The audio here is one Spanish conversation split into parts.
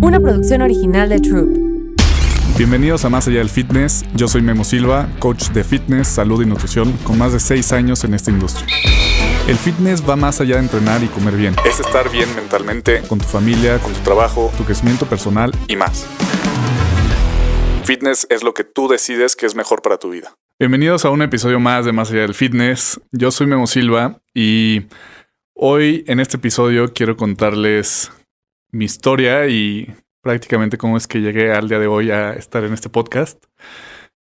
Una producción original de Troop. Bienvenidos a Más Allá del Fitness. Yo soy Memo Silva, coach de fitness, salud y nutrición con más de 6 años en esta industria. El fitness va más allá de entrenar y comer bien. Es estar bien mentalmente, con tu familia, con tu trabajo, tu crecimiento personal y más. Fitness es lo que tú decides que es mejor para tu vida. Bienvenidos a un episodio más de Más Allá del Fitness. Yo soy Memo Silva y hoy en este episodio quiero contarles mi historia y prácticamente cómo es que llegué al día de hoy a estar en este podcast.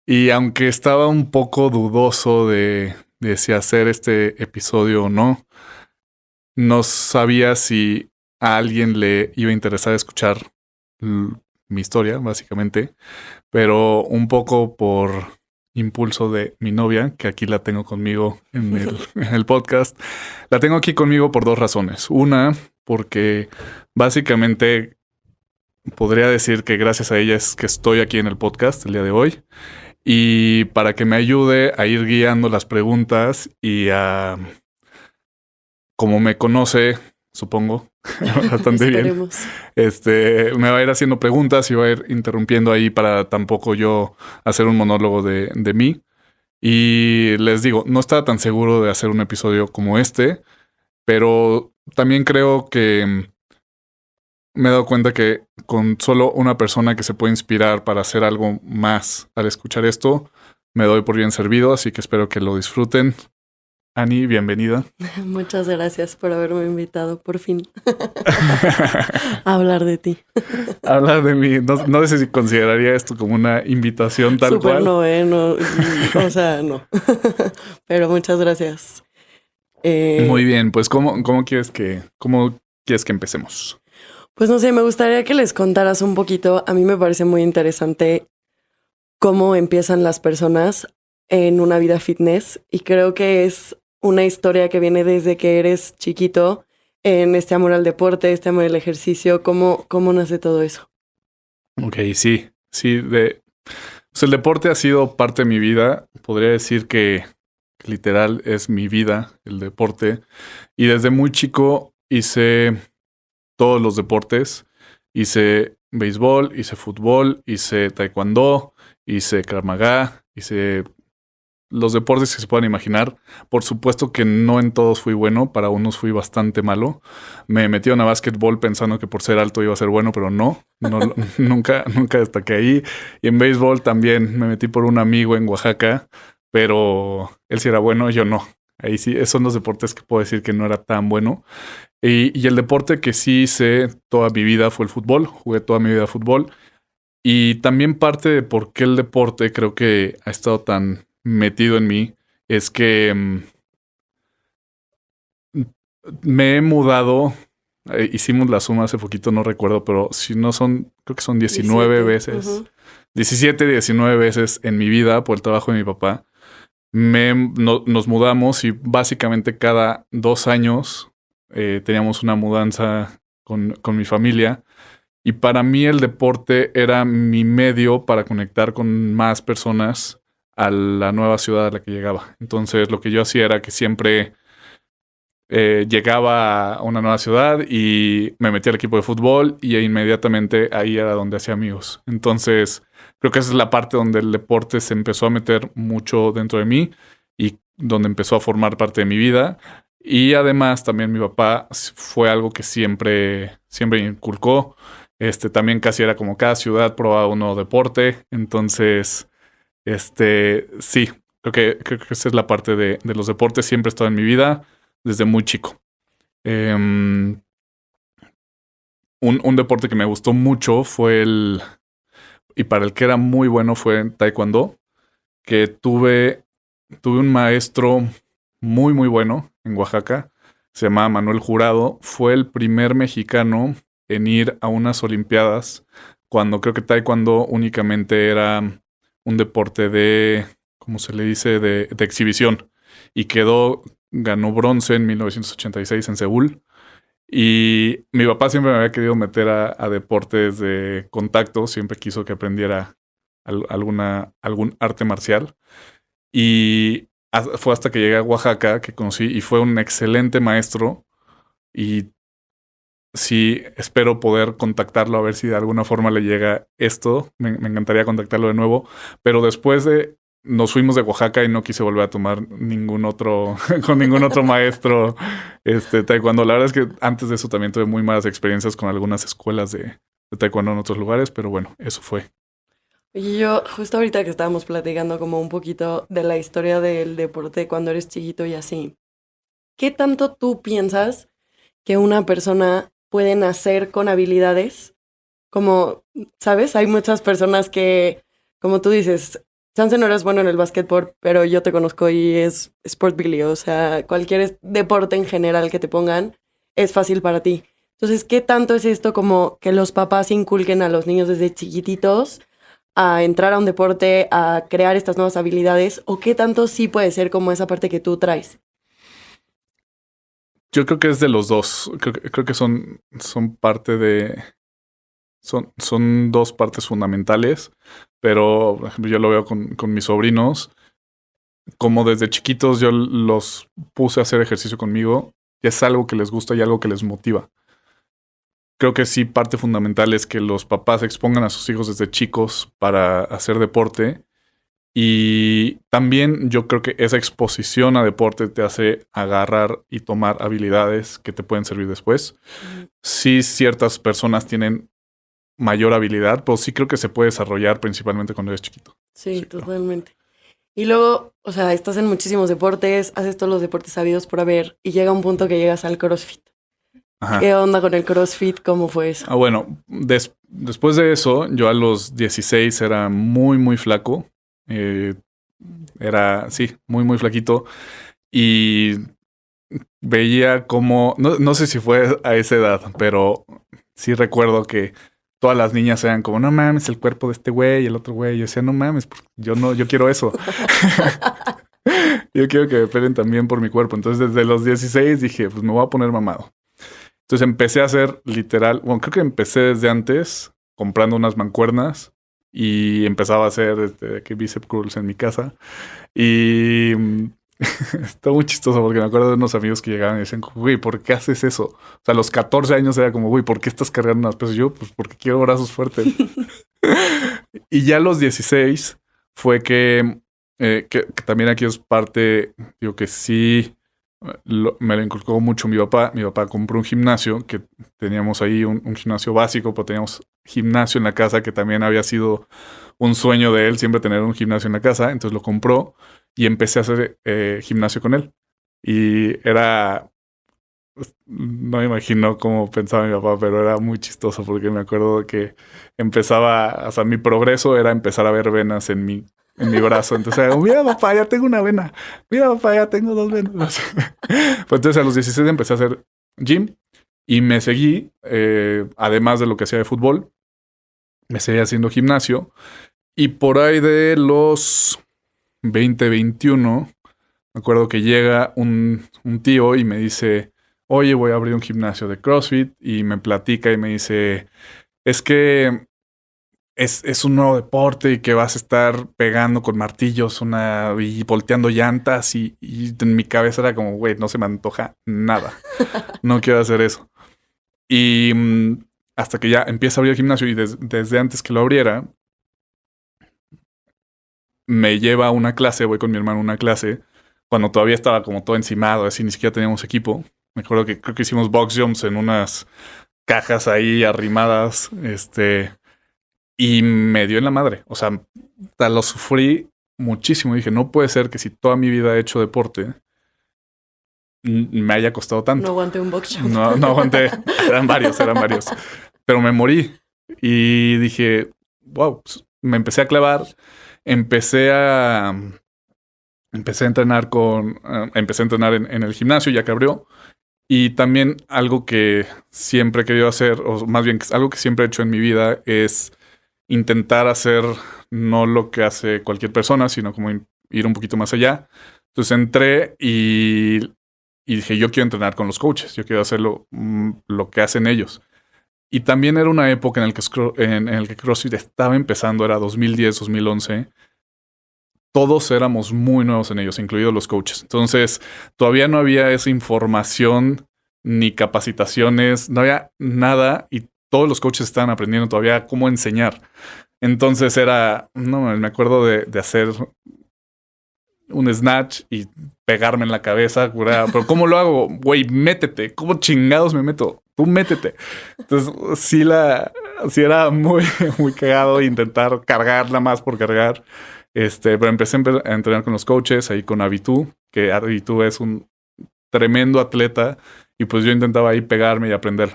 Y aunque estaba un poco dudoso de si hacer este episodio o no, no sabía si a alguien le iba a interesar escuchar mi historia, básicamente, pero un poco por impulso de mi novia, que aquí la tengo conmigo en el podcast. La tengo aquí conmigo por 2 razones. Una, porque básicamente podría decir que gracias a ella es que estoy aquí en el podcast el día de hoy. Y para que me ayude a ir guiando las preguntas y a, como me conoce, supongo, bastante bien, me va a ir haciendo preguntas y va a ir interrumpiendo ahí para tampoco yo hacer un monólogo de mí. Y les digo, no estaba tan seguro de hacer un episodio como este, pero también creo que me he dado cuenta que con solo una persona que se puede inspirar para hacer algo más al escuchar esto, me doy por bien servido, así que espero que lo disfruten. Ani, bienvenida. Muchas gracias por haberme invitado, por fin, a hablar de ti. Hablar de mí. No sé si consideraría esto como una invitación tal Súper cual. No, o sea, no. Pero muchas gracias. Muy bien, pues ¿cómo quieres que empecemos? Pues no sé, me gustaría que les contaras un poquito. A mí me parece muy interesante cómo empiezan las personas en una vida fitness y creo que es una historia que viene desde que eres chiquito en este amor al deporte, este amor al ejercicio. ¿Cómo nace todo eso? Ok, sí. Pues el deporte ha sido parte de mi vida. Podría decir que literal es mi vida, el deporte. Y desde muy chico hice todos los deportes. Hice béisbol, hice fútbol, hice taekwondo, hice Krav Maga, hice los deportes que se puedan imaginar. Por supuesto que no en todos fui bueno, para unos fui bastante malo. Me metieron a básquetbol pensando que por ser alto iba a ser bueno, pero no nunca destaqué ahí. Y en béisbol también me metí por un amigo en Oaxaca, pero él sí era bueno, yo no. Ahí sí, esos son los deportes que puedo decir que no era tan bueno. Y el deporte que sí hice toda mi vida fue el fútbol. Jugué toda mi vida fútbol. Y también parte de por qué el deporte creo que ha estado tan metido en mí es que me he mudado. Hicimos la suma hace poquito, no recuerdo, pero si no son, creo que son 19 veces. Uh-huh. 19 veces en mi vida por el trabajo de mi papá. Nos mudamos y básicamente cada 2 años teníamos una mudanza con mi familia. Y para mí el deporte era mi medio para conectar con más personas a la nueva ciudad a la que llegaba. Entonces lo que yo hacía era que siempre llegaba a una nueva ciudad y me metía al equipo de fútbol y inmediatamente ahí era donde hacía amigos. Entonces creo que esa es la parte donde el deporte se empezó a meter mucho dentro de mí y donde empezó a formar parte de mi vida. Y además también mi papá fue algo que siempre inculcó. También casi era como cada ciudad probaba un nuevo deporte. Entonces, sí, creo que esa es la parte de los deportes. Siempre he estado en mi vida desde muy chico. Un deporte que me gustó mucho fue y para el que era muy bueno fue en taekwondo, que tuve un maestro muy, muy bueno en Oaxaca. Se llamaba Manuel Jurado. Fue el primer mexicano en ir a unas olimpiadas cuando creo que taekwondo únicamente era un deporte de, ¿cómo se le dice? De exhibición. Y ganó bronce en 1986 en Seúl. Y mi papá siempre me había querido meter a deportes de contacto. Siempre quiso que aprendiera algún arte marcial. Y fue hasta que llegué a Oaxaca que conocí y fue un excelente maestro. Y sí, espero poder contactarlo a ver si de alguna forma le llega esto. Me encantaría contactarlo de nuevo. Pero después de... Nos fuimos de Oaxaca y no quise volver a tomar ningún otro... con ningún otro maestro taekwondo. La verdad es que antes de eso también tuve muy malas experiencias con algunas escuelas de taekwondo en otros lugares. Pero bueno, eso fue. Y yo, justo ahorita que estábamos platicando como un poquito de la historia del deporte cuando eres chiquito y así, ¿qué tanto tú piensas que una persona puede nacer con habilidades? Como, ¿sabes? Hay muchas personas que, como tú dices, chance no eres bueno en el básquetbol, pero yo te conozco y es Sport Billy, o sea, cualquier deporte en general que te pongan es fácil para ti. Entonces, ¿qué tanto es esto como que los papás inculquen a los niños desde chiquititos a entrar a un deporte, a crear estas nuevas habilidades? ¿O qué tanto sí puede ser como esa parte que tú traes? Yo creo que es de los dos. Creo que son parte de... Son dos partes fundamentales, pero por ejemplo, yo lo veo con mis sobrinos. Como desde chiquitos yo los puse a hacer ejercicio conmigo, y es algo que les gusta y algo que les motiva. Creo que sí, parte fundamental es que los papás expongan a sus hijos desde chicos para hacer deporte. Y también yo creo que esa exposición a deporte te hace agarrar y tomar habilidades que te pueden servir después. Sí, ciertas personas tienen mayor habilidad, pero sí creo que se puede desarrollar principalmente cuando eres chiquito. Sí, Sí, claro. totalmente. Y luego, o sea, estás en muchísimos deportes, haces todos los deportes habidos por haber y llega un punto que llegas al CrossFit. Ajá. ¿Qué onda con el CrossFit? ¿Cómo fue eso? Bueno, después de eso, yo a los 16 era muy, muy flaco. Era, sí, muy, muy flaquito. Y veía como, no sé si fue a esa edad, pero sí recuerdo que todas las niñas eran como, no mames, el cuerpo de este güey y el otro güey. Yo decía, no mames, yo quiero eso. Yo quiero que me peguen también por mi cuerpo. Entonces, desde los 16 dije, pues me voy a poner mamado. Entonces empecé a hacer literal, bueno, creo que empecé desde antes comprando unas mancuernas y empezaba a hacer bicep curls en mi casa. Y está muy chistoso porque me acuerdo de unos amigos que llegaban y decían, güey, ¿por qué haces eso? O sea, a los 14 años era como, güey, ¿por qué estás cargando unas pesas? Yo, pues porque quiero brazos fuertes. Y ya a los 16 fue que también aquí es parte, digo que sí, me lo inculcó mucho mi papá. Mi papá compró un gimnasio, que teníamos ahí un gimnasio básico, pero teníamos gimnasio en la casa, que también había sido un sueño de él, siempre tener un gimnasio en la casa. Entonces lo compró y empecé a hacer gimnasio con él. Y era... No me imagino cómo pensaba mi papá, pero era muy chistoso porque me acuerdo que empezaba, o sea, mi progreso era empezar a ver venas en mi brazo. Entonces era como, mira papá, ya tengo una vena. Mira papá, ya tengo dos venas. Pues entonces a los 16 empecé a hacer gym y me seguí, además de lo que hacía de fútbol, me seguí haciendo gimnasio. Y por ahí de los 20, 21, me acuerdo que llega un tío y me dice, oye, voy a abrir un gimnasio de CrossFit, y me platica y me dice, es que es un nuevo deporte y que vas a estar pegando con martillos y volteando llantas y en mi cabeza era como, güey, no se me antoja nada. No quiero hacer eso. Y hasta que ya empieza a abrir el gimnasio y desde antes que lo abriera, me lleva a una clase, voy con mi hermano a una clase, cuando todavía estaba como todo encimado, así ni siquiera teníamos equipo. Me acuerdo que creo que hicimos box jumps en unas cajas ahí arrimadas, y me dio en la madre. O sea, lo sufrí muchísimo. Dije, no puede ser que si toda mi vida he hecho deporte, me haya costado tanto. No aguanté un box jump. No aguanté. Eran varios. Pero me morí. Y dije, wow, pues, me empecé a clavar. Empecé a entrenar en el gimnasio ya que abrió. Y también algo que siempre he querido hacer, o más bien algo que siempre he hecho en mi vida, es intentar hacer no lo que hace cualquier persona, sino como ir un poquito más allá. Entonces entré y dije, yo quiero entrenar con los coaches, yo quiero hacer lo que hacen ellos. Y también era una época en el que CrossFit estaba empezando, era 2010, 2011. Todos éramos muy nuevos en ellos, incluidos los coaches. Entonces, todavía no había esa información ni capacitaciones, no había nada y todos los coaches estaban aprendiendo todavía cómo enseñar. Entonces me acuerdo de hacer un snatch y pegarme en la cabeza, pero ¿cómo lo hago? Güey, métete. ¿Cómo chingados me meto? Tú métete. Entonces, sí era muy, muy cagado intentar cargarla más por cargar. Pero empecé a entrenar con los coaches, ahí con Avitu, que Avitu es un tremendo atleta, y pues yo intentaba ahí pegarme y aprender.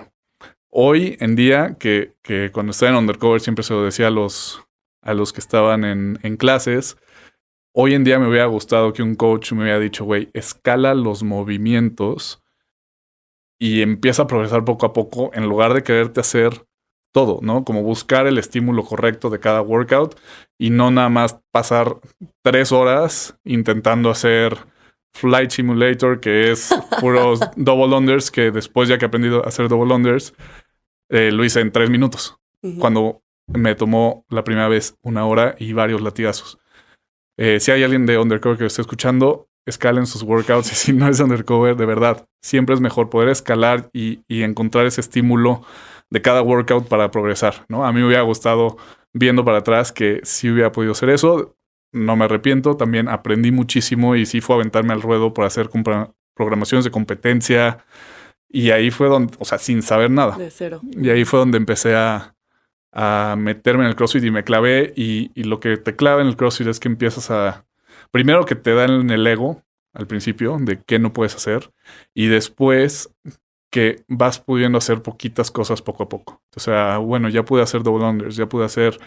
Hoy en día, que cuando estaba en Undercover siempre se lo decía a los que estaban en clases, hoy en día me hubiera gustado que un coach me hubiera dicho, güey, escala los movimientos y empieza a progresar poco a poco en lugar de quererte hacer todo, ¿no? Como buscar el estímulo correcto de cada workout y no nada más pasar 3 horas intentando hacer Flight Simulator, que es puros double unders, que después ya que he aprendido a hacer double unders, lo hice en 3 minutos. Uh-huh. Cuando me tomó la primera vez 1 hora y varios latigazos. Si hay alguien de Undercover que lo esté escuchando, escalen sus workouts, y si no es Undercover, de verdad, siempre es mejor poder escalar y encontrar ese estímulo de cada workout para progresar, ¿no? A mí me hubiera gustado, viendo para atrás, que sí hubiera podido hacer eso. No me arrepiento, también aprendí muchísimo y sí fue aventarme al ruedo por hacer programaciones de competencia, y ahí fue donde, o sea, sin saber nada. De cero. Y ahí fue donde empecé a meterme en el CrossFit y me clavé, y lo que te clava en el CrossFit es que empiezas primero que te dan el ego al principio de qué no puedes hacer, y después que vas pudiendo hacer poquitas cosas poco a poco. O sea, bueno, ya pude hacer double unders, ya pude hacer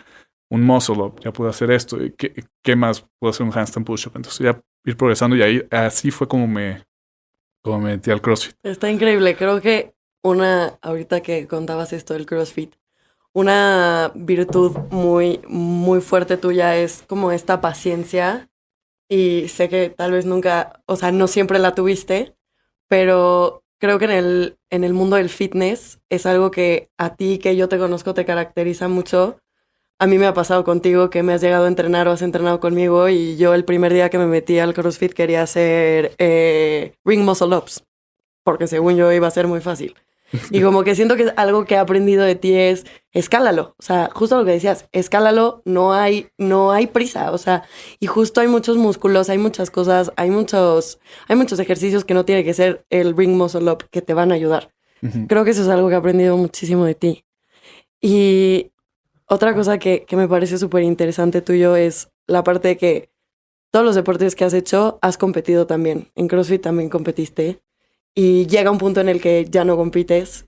un muscle up, ya pude hacer esto, y ¿qué más? Puedo hacer un handstand push-up. Entonces ya ir progresando, y ahí así fue como me metí al CrossFit. Está increíble. Creo que ahorita que contabas esto del CrossFit, una virtud muy, muy fuerte tuya es como esta paciencia, y sé que tal vez nunca, o sea, no siempre la tuviste, pero creo que en el mundo del fitness es algo que a ti, que yo te conozco, te caracteriza mucho. A mí me ha pasado contigo que me has llegado a entrenar o has entrenado conmigo, y yo el primer día que me metí al CrossFit quería hacer ring muscle ups, porque según yo iba a ser muy fácil. Y como que siento que algo que he aprendido de ti es escálalo. O sea, justo lo que decías, escálalo, no hay prisa. O sea, y justo hay muchos músculos, hay muchas cosas, hay muchos ejercicios que no tiene que ser el ring muscle up que te van a ayudar. Uh-huh. Creo que eso es algo que he aprendido muchísimo de ti. Y otra cosa que me parece súper interesante tuyo es la parte de que todos los deportes que has hecho has competido también. En CrossFit también competiste. Y llega un punto en el que ya no compites.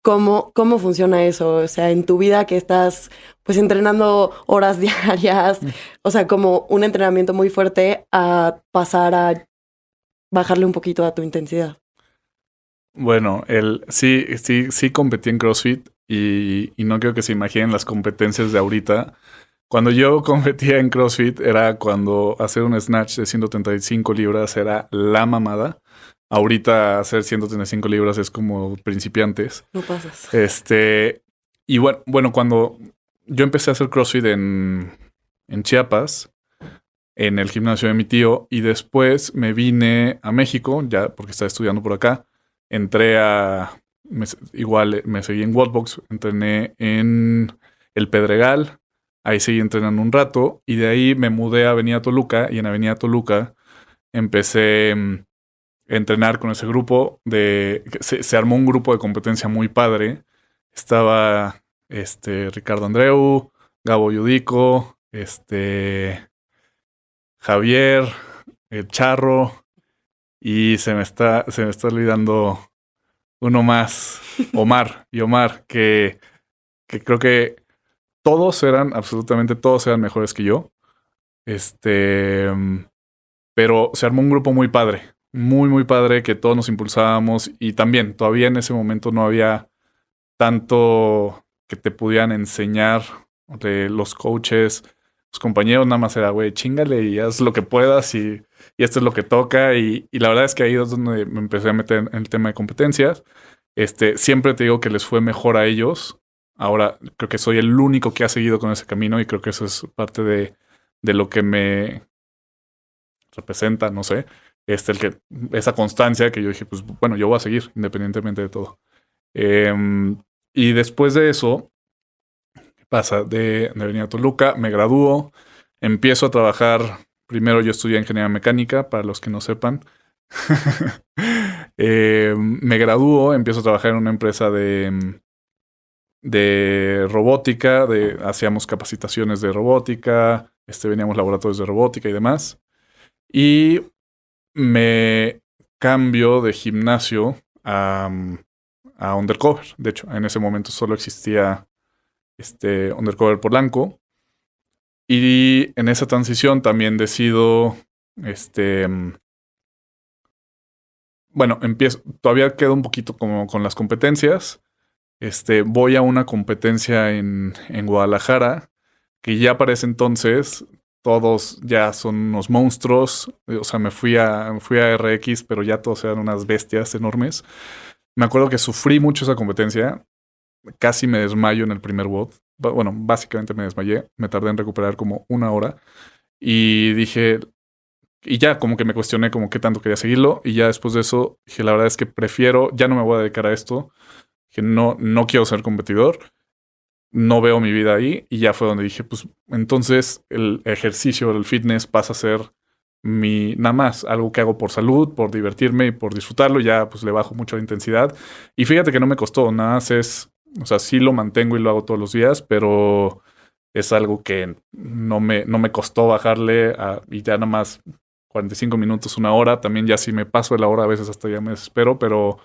¿Cómo funciona eso? O sea, en tu vida que estás pues entrenando horas diarias, o sea, como un entrenamiento muy fuerte, a pasar a bajarle un poquito a tu intensidad. Bueno, sí competí en CrossFit, y no quiero que se imaginen las competencias de ahorita. Cuando yo competía en CrossFit era cuando hacer un snatch de 135 libras era la mamada. Ahorita hacer 135 libras es como principiantes. No pasas. Y bueno, cuando yo empecé a hacer CrossFit en Chiapas, en el gimnasio de mi tío, y después me vine a México, ya porque estaba estudiando por acá. Entré igual me seguí en Wallbox, entrené en El Pedregal, ahí seguí entrenando un rato, y de ahí me mudé a Avenida Toluca, y en Avenida Toluca empecé entrenar con ese grupo se armó un grupo de competencia muy padre. Estaba Ricardo Andreu, Gabo Yudico, Javier, el Charro, y se me está olvidando uno más, Omar, que creo que absolutamente todos eran mejores que yo. Pero se armó un grupo muy padre. Muy, muy padre, que todos nos impulsábamos, y también todavía en ese momento no había tanto que te pudieran enseñar de los coaches, los compañeros. Nada más era, güey, chíngale y haz lo que puedas, y esto es lo que toca, y la verdad es que ahí es donde me empecé a meter en el tema de competencias. Siempre te digo que les fue mejor a ellos. Ahora creo que soy el único que ha seguido con ese camino, y creo que eso es parte de lo que me representa, no sé. esa constancia que yo dije, pues bueno, yo voy a seguir independientemente de todo. Y después de eso, pasa de venir a Toluca, me gradúo, empiezo a trabajar. Primero yo estudié ingeniería mecánica, para los que no sepan. Me gradúo, empiezo a trabajar en una empresa de robótica, hacíamos capacitaciones de robótica, veníamos laboratorios de robótica y demás. Y me cambio de gimnasio a Undercover. De hecho, en ese momento solo existía Undercover Polanco. Y en esa transición también decido, bueno, todavía quedo un poquito como con las competencias. Voy a una competencia en Guadalajara, que ya para ese entonces todos ya son unos monstruos. O sea, me fui a RX, pero ya todos eran unas bestias enormes. Me acuerdo que sufrí mucho esa competencia. Casi me desmayo en el primer WOD. Bueno, básicamente me desmayé. Me tardé en recuperar como 1 hora. Y dije... Y ya como que me cuestioné como qué tanto quería seguirlo. Y ya después de eso dije, la verdad es que prefiero... Ya no me voy a dedicar a esto. Que no quiero ser competidor. No veo mi vida ahí. Y ya fue donde dije, pues entonces el ejercicio, el fitness pasa a ser nada más algo que hago por salud, por divertirme y por disfrutarlo. Ya pues le bajo mucho la intensidad. Y fíjate que no me costó. Nada más o sea, sí lo mantengo y lo hago todos los días, pero es algo que no me costó bajarle y ya nada más 45 minutos, 1 hora. También ya si me paso de la hora a veces hasta ya me desespero, pero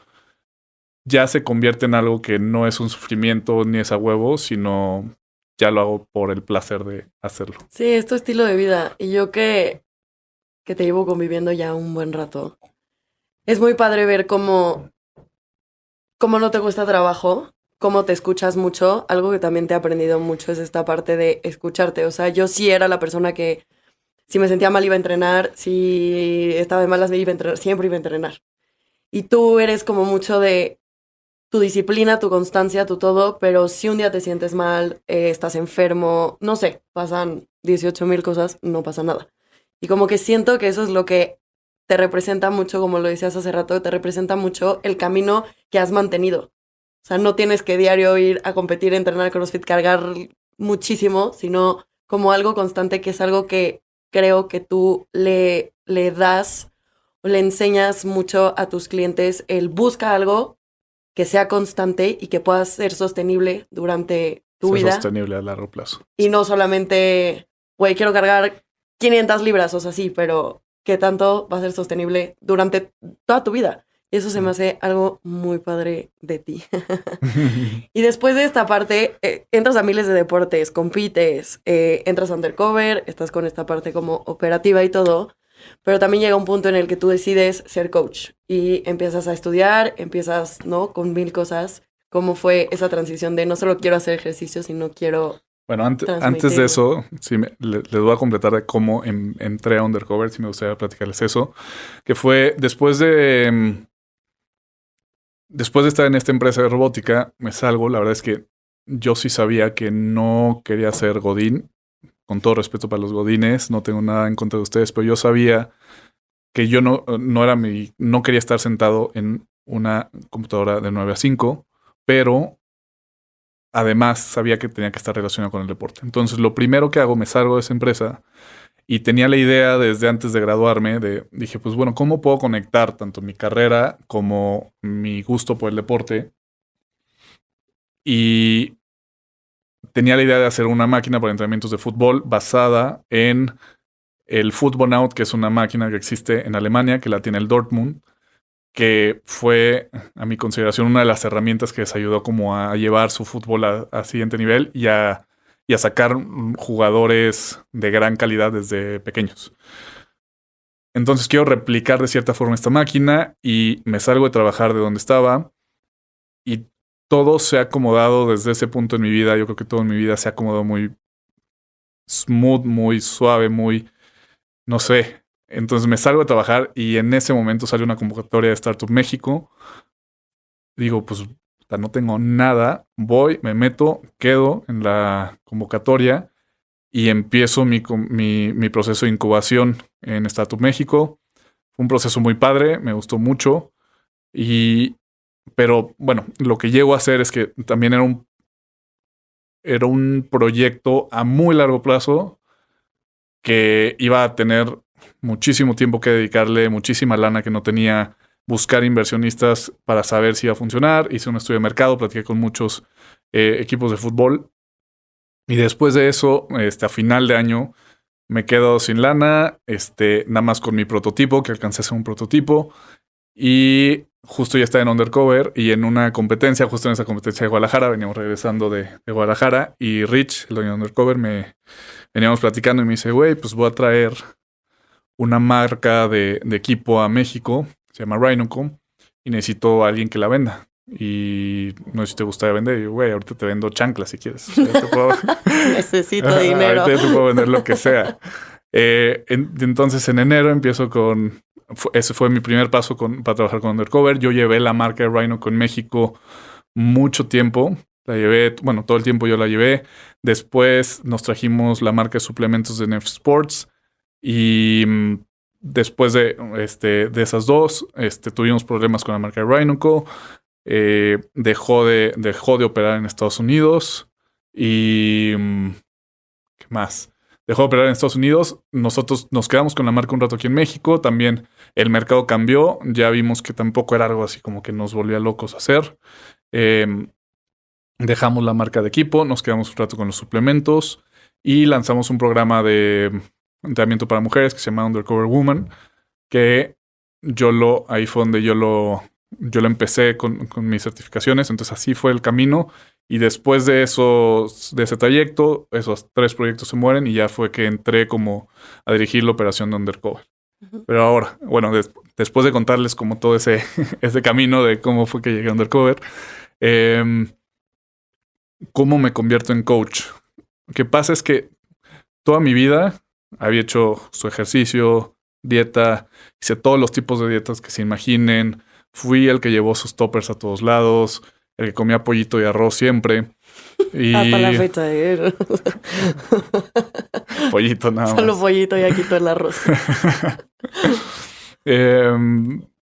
ya se convierte en algo que no es un sufrimiento ni es a huevo, sino ya lo hago por el placer de hacerlo. Sí, es tu estilo de vida. Y yo que te llevo conviviendo ya un buen rato, es muy padre ver cómo no te cuesta trabajo, cómo te escuchas mucho. Algo que también te he aprendido mucho es esta parte de escucharte. O sea, yo sí era la persona que si me sentía mal iba a entrenar, si estaba de malas me iba a entrenar, siempre iba a entrenar. Y tú eres como mucho de tu disciplina, tu constancia, tu todo, pero si un día te sientes mal, estás enfermo, no sé, pasan 18,000 cosas, no pasa nada. Y como que siento que eso es lo que te representa mucho, como lo decías hace rato, te representa mucho el camino que has mantenido. O sea, no tienes que diario ir a competir, entrenar CrossFit, cargar muchísimo, sino como algo constante, que es algo que creo que tú le das o le enseñas mucho a tus clientes. El busca algo que sea constante y que pueda ser sostenible durante tu vida. Sostenible a largo plazo. Y no solamente, güey, quiero cargar 500 libras, o sea, sí, pero ¿qué tanto va a ser sostenible durante toda tu vida? Eso se me hace algo muy padre de ti. Y después de esta parte, entras a miles de deportes, compites, entras a Undercover, estás con esta parte como operativa y todo, pero también llega un punto en el que tú decides ser coach y empiezas a estudiar, empiezas, ¿no? Con 1000 cosas. ¿Cómo fue esa transición de no solo quiero hacer ejercicio, sino quiero... Bueno, antes de eso, sí, les voy a completar de cómo entré a Undercover, si me gustaría platicarles eso, que fue después de estar en esta empresa de robótica, me salgo. La verdad es que yo sí sabía que no quería ser godín. Con todo respeto para los godines, no tengo nada en contra de ustedes, pero yo sabía que yo no quería estar sentado en una computadora de 9 a 5, pero además sabía que tenía que estar relacionado con el deporte. Entonces, lo primero que hago, me salgo de esa empresa y tenía la idea desde antes de graduarme dije, pues bueno, ¿cómo puedo conectar tanto mi carrera como mi gusto por el deporte? Y tenía la idea de hacer una máquina para entrenamientos de fútbol basada en el Footbonaut, que es una máquina que existe en Alemania, que la tiene el Dortmund, que fue, a mi consideración, una de las herramientas que les ayudó como a llevar su fútbol a siguiente nivel y a sacar jugadores de gran calidad desde pequeños. Entonces quiero replicar de cierta forma esta máquina y me salgo de trabajar de donde estaba y todo se ha acomodado desde ese punto en mi vida. Yo creo que todo en mi vida se ha acomodado muy smooth, muy suave, muy, no sé. Entonces me salgo de trabajar y en ese momento sale una convocatoria de Startup México. Digo, pues no tengo nada. Voy, me meto, quedo en la convocatoria y empiezo mi proceso de incubación en Startup México. Fue un proceso muy padre, me gustó mucho. Pero bueno, lo que llego a hacer es que también era un proyecto a muy largo plazo que iba a tener muchísimo tiempo que dedicarle, muchísima lana que no tenía, buscar inversionistas para saber si iba a funcionar. Hice un estudio de mercado, platiqué con muchos equipos de fútbol. Y después de eso, a final de año, me quedo sin lana, nada más con mi prototipo, que alcancé a hacer un prototipo. Y justo ya estaba en Undercover y en una competencia, justo en esa competencia de Guadalajara, veníamos regresando de Guadalajara y Rich, el dueño de Undercover, veníamos platicando y me dice, güey, pues voy a traer una marca de equipo a México, se llama Rhinoco, y necesito a alguien que la venda. Y no sé si te gustaría vender. Y yo, güey, ahorita te vendo chanclas si quieres. Necesito dinero. Ahorita te puedo vender lo que sea. Entonces en enero empiezo con... Ese fue mi primer paso para trabajar con Undercover. Yo llevé la marca de Rhinoco en México mucho tiempo. La llevé, bueno, todo el tiempo yo la llevé. Después nos trajimos la marca de suplementos de Nef Sports. Y después de esas dos, tuvimos problemas con la marca de Rhinoco. Dejó de operar en Estados Unidos. Y... ¿qué más? Dejó de operar en Estados Unidos. Nosotros nos quedamos con la marca un rato aquí en México. También el mercado cambió. Ya vimos que tampoco era algo así como que nos volvía locos hacer. Dejamos la marca de equipo. Nos quedamos un rato con los suplementos. Y lanzamos un programa de entrenamiento para mujeres que se llama Undercover Woman. Que ahí fue donde yo lo empecé con mis certificaciones. Entonces así fue el camino. Y después de ese trayecto, esos 3 proyectos se mueren y ya fue que entré como a dirigir la operación de Undercover. Uh-huh. Pero ahora, bueno, después de contarles como todo ese camino de cómo fue que llegué a Undercover, ¿cómo me convierto en coach? Lo que pasa es que toda mi vida había hecho su ejercicio, dieta, hice todos los tipos de dietas que se imaginen. Fui el que llevó sus toppers a todos lados, el que comía pollito y arroz siempre. Y... hasta la fecha. Pollito nada más. Solo pollito, ya quito el arroz.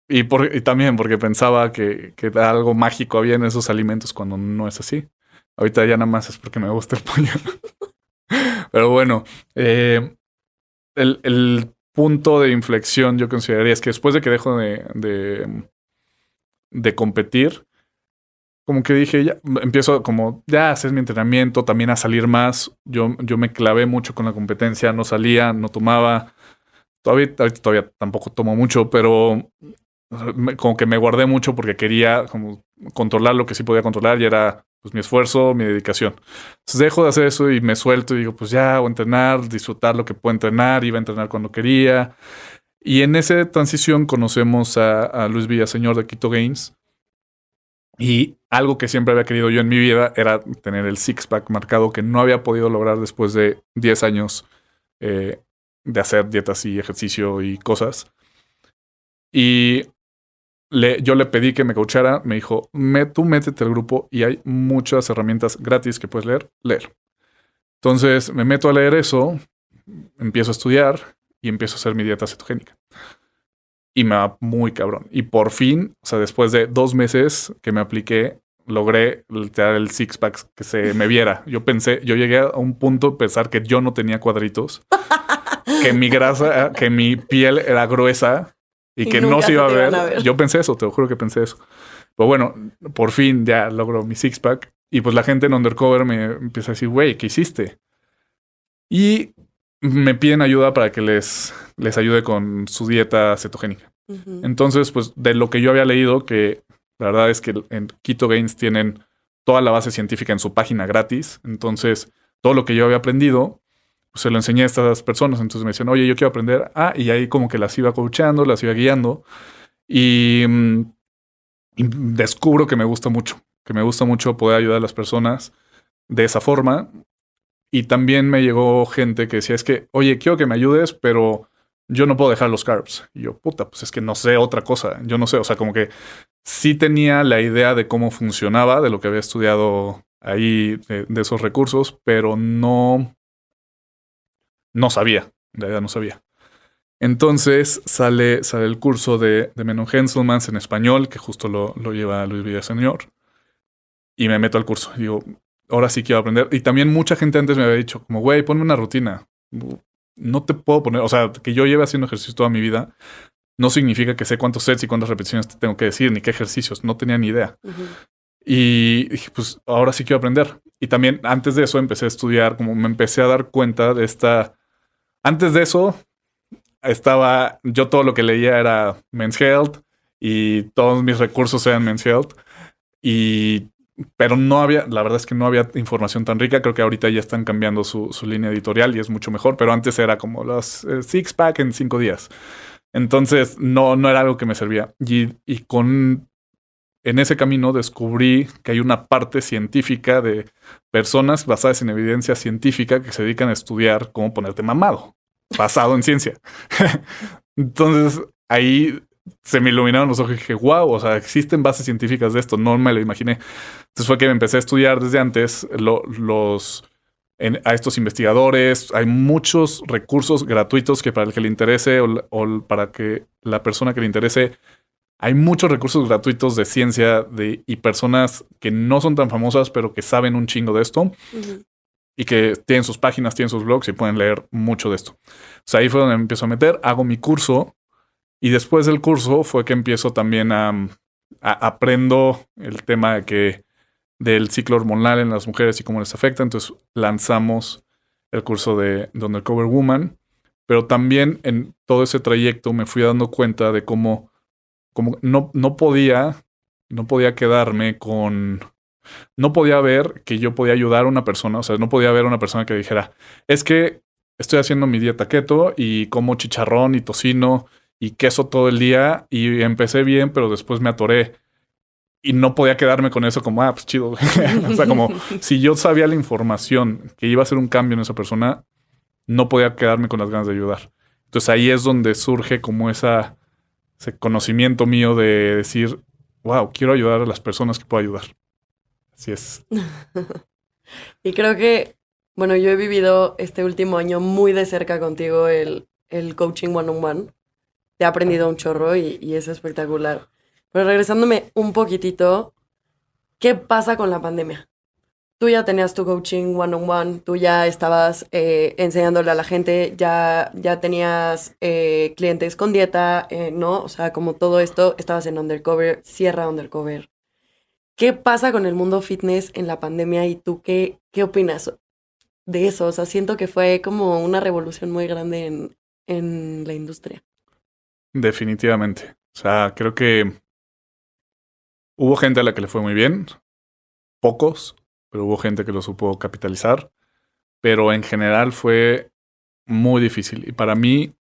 Y también porque pensaba que algo mágico había en esos alimentos cuando no es así. Ahorita ya nada más es porque me gusta el pollo. Pero bueno, el punto de inflexión yo consideraría es que después de que dejo de competir, como que dije, ya empiezo como ya a hacer mi entrenamiento, también a salir más. Yo me clavé mucho con la competencia, no salía, no tomaba. Todavía tampoco tomo mucho, pero como que me guardé mucho porque quería como controlar lo que sí podía controlar y era pues mi esfuerzo, mi dedicación. Entonces dejo de hacer eso y me suelto y digo, pues ya voy a entrenar, disfrutar lo que puedo entrenar, iba a entrenar cuando quería. Y en esa transición conocemos a Luis Villaseñor de Keto Gains. Y algo que siempre había querido yo en mi vida era tener el six-pack marcado que no había podido lograr después de 10 años de hacer dietas y ejercicio y cosas. Y yo le pedí que me coachara. Me dijo, tú métete al grupo y hay muchas herramientas gratis que puedes leer. Entonces me meto a leer eso, empiezo a estudiar y empiezo a hacer mi dieta cetogénica. Y me va muy cabrón. Y por fin, o sea, después de 2 meses que me apliqué, logré literar el six-pack que se me viera. Yo llegué a un punto de pensar que yo no tenía cuadritos, que mi grasa, que mi piel era gruesa y que no se iba a ver. Yo pensé eso, te lo juro que pensé eso. Pero bueno, por fin ya logro mi six-pack. Y pues la gente en Undercover me empieza a decir, güey, ¿qué hiciste? Y me piden ayuda para que les ayude con su dieta cetogénica. Uh-huh. Entonces, pues de lo que yo había leído, que la verdad es que en Keto Gains tienen toda la base científica en su página gratis. Entonces, todo lo que yo había aprendido, pues se lo enseñé a estas personas. Entonces me decían, oye, yo quiero aprender. Y ahí como que las iba coachando, las iba guiando. Y descubro que me gusta mucho. Que me gusta mucho poder ayudar a las personas de esa forma. Y también me llegó gente que decía, es que, oye, quiero que me ayudes, pero yo no puedo dejar los carbs. Y yo, puta, pues es que no sé otra cosa. Yo no sé, o sea, como que sí tenía la idea de cómo funcionaba, de lo que había estudiado ahí, de esos recursos, pero no sabía. En realidad no sabía. Entonces sale el curso de Menno Henselmans en español, que justo lo lleva Luis Villaseñor. Y me meto al curso. Digo, ahora sí quiero aprender. Y también mucha gente antes me había dicho, como, güey, ponme una rutina. No te puedo poner, o sea, que yo lleve haciendo ejercicio toda mi vida, no significa que sé cuántos sets y cuántas repeticiones te tengo que decir, ni qué ejercicios. No tenía ni idea. Uh-huh. Y dije, pues ahora sí quiero aprender. Y también antes de eso empecé a estudiar, como me empecé a dar cuenta de esta... Antes de eso, yo todo lo que leía era Men's Health y todos mis recursos eran Men's Health. Pero no había, la verdad es que no había información tan rica. Creo que ahorita ya están cambiando su línea editorial y es mucho mejor. Pero antes era como los six pack en 5 días. Entonces no era algo que me servía. En ese camino descubrí que hay una parte científica de personas basadas en evidencia científica que se dedican a estudiar cómo ponerte mamado, basado en ciencia. Entonces ahí se me iluminaron los ojos y dije, wow, o sea, existen bases científicas de esto, no me lo imaginé. Entonces fue que me empecé a estudiar desde antes a estos investigadores. Hay muchos recursos gratuitos que para el que le interese o para que la persona que le interese. Hay muchos recursos gratuitos de ciencia y personas que no son tan famosas, pero que saben un chingo de esto. Uh-huh. Y que tienen sus páginas, tienen sus blogs y pueden leer mucho de esto. O sea, ahí fue donde me empiezo a meter, hago mi curso. Y después del curso fue que empiezo también a aprendo el tema del ciclo hormonal en las mujeres y cómo les afecta. Entonces lanzamos el curso de Undercover Woman. Pero también en todo ese trayecto me fui dando cuenta de cómo no podía quedarme con... No podía ver que yo podía ayudar a una persona. O sea, no podía ver a una persona que dijera, es que estoy haciendo mi dieta keto y como chicharrón y tocino y queso todo el día y empecé bien, pero después me atoré. Y no podía quedarme con eso como, pues chido. O sea, como si yo sabía la información que iba a hacer un cambio en esa persona, no podía quedarme con las ganas de ayudar. Entonces ahí es donde surge como ese conocimiento mío de decir, wow, quiero ayudar a las personas que puedo ayudar. Así es. Y creo que, bueno, yo he vivido este último año muy de cerca contigo el coaching one-on-one. Te he aprendido un chorro y es espectacular. Pero regresándome un poquitito, ¿qué pasa con la pandemia? Tú ya tenías tu coaching one-on-one, tú ya estabas enseñándole a la gente, ya tenías clientes con dieta, ¿no? O sea, como todo esto, estabas en Undercover, cierra Undercover. ¿Qué pasa con el mundo fitness en la pandemia y tú qué opinas de eso? O sea, siento que fue como una revolución muy grande en la industria. Definitivamente. O sea, creo que hubo gente a la que le fue muy bien, pocos, pero hubo gente que lo supo capitalizar. Pero en general fue muy difícil. Y para mí,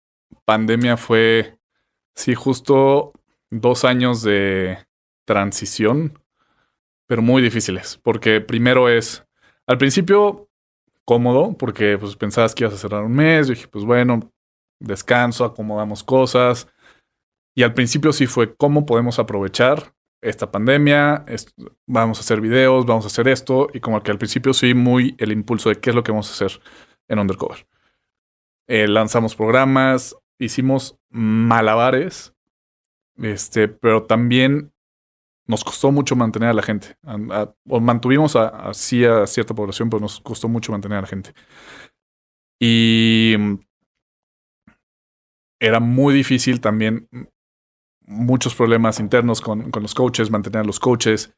pandemia fue, sí, justo 2 años de transición, pero muy difíciles. Porque primero al principio, cómodo, porque pues pensabas que ibas a cerrar un mes. Yo dije, pues bueno, descanso, acomodamos cosas. Y al principio sí fue cómo podemos aprovechar esta pandemia, vamos a hacer videos, vamos a hacer esto. Y como que al principio sí muy el impulso de qué es lo que vamos a hacer en Undercover. Lanzamos programas, hicimos malabares, pero también nos costó mucho mantener a la gente. O mantuvimos así a cierta población, pero nos costó mucho mantener a la gente. Y era muy difícil también, muchos problemas internos con los coaches, mantener a los coaches,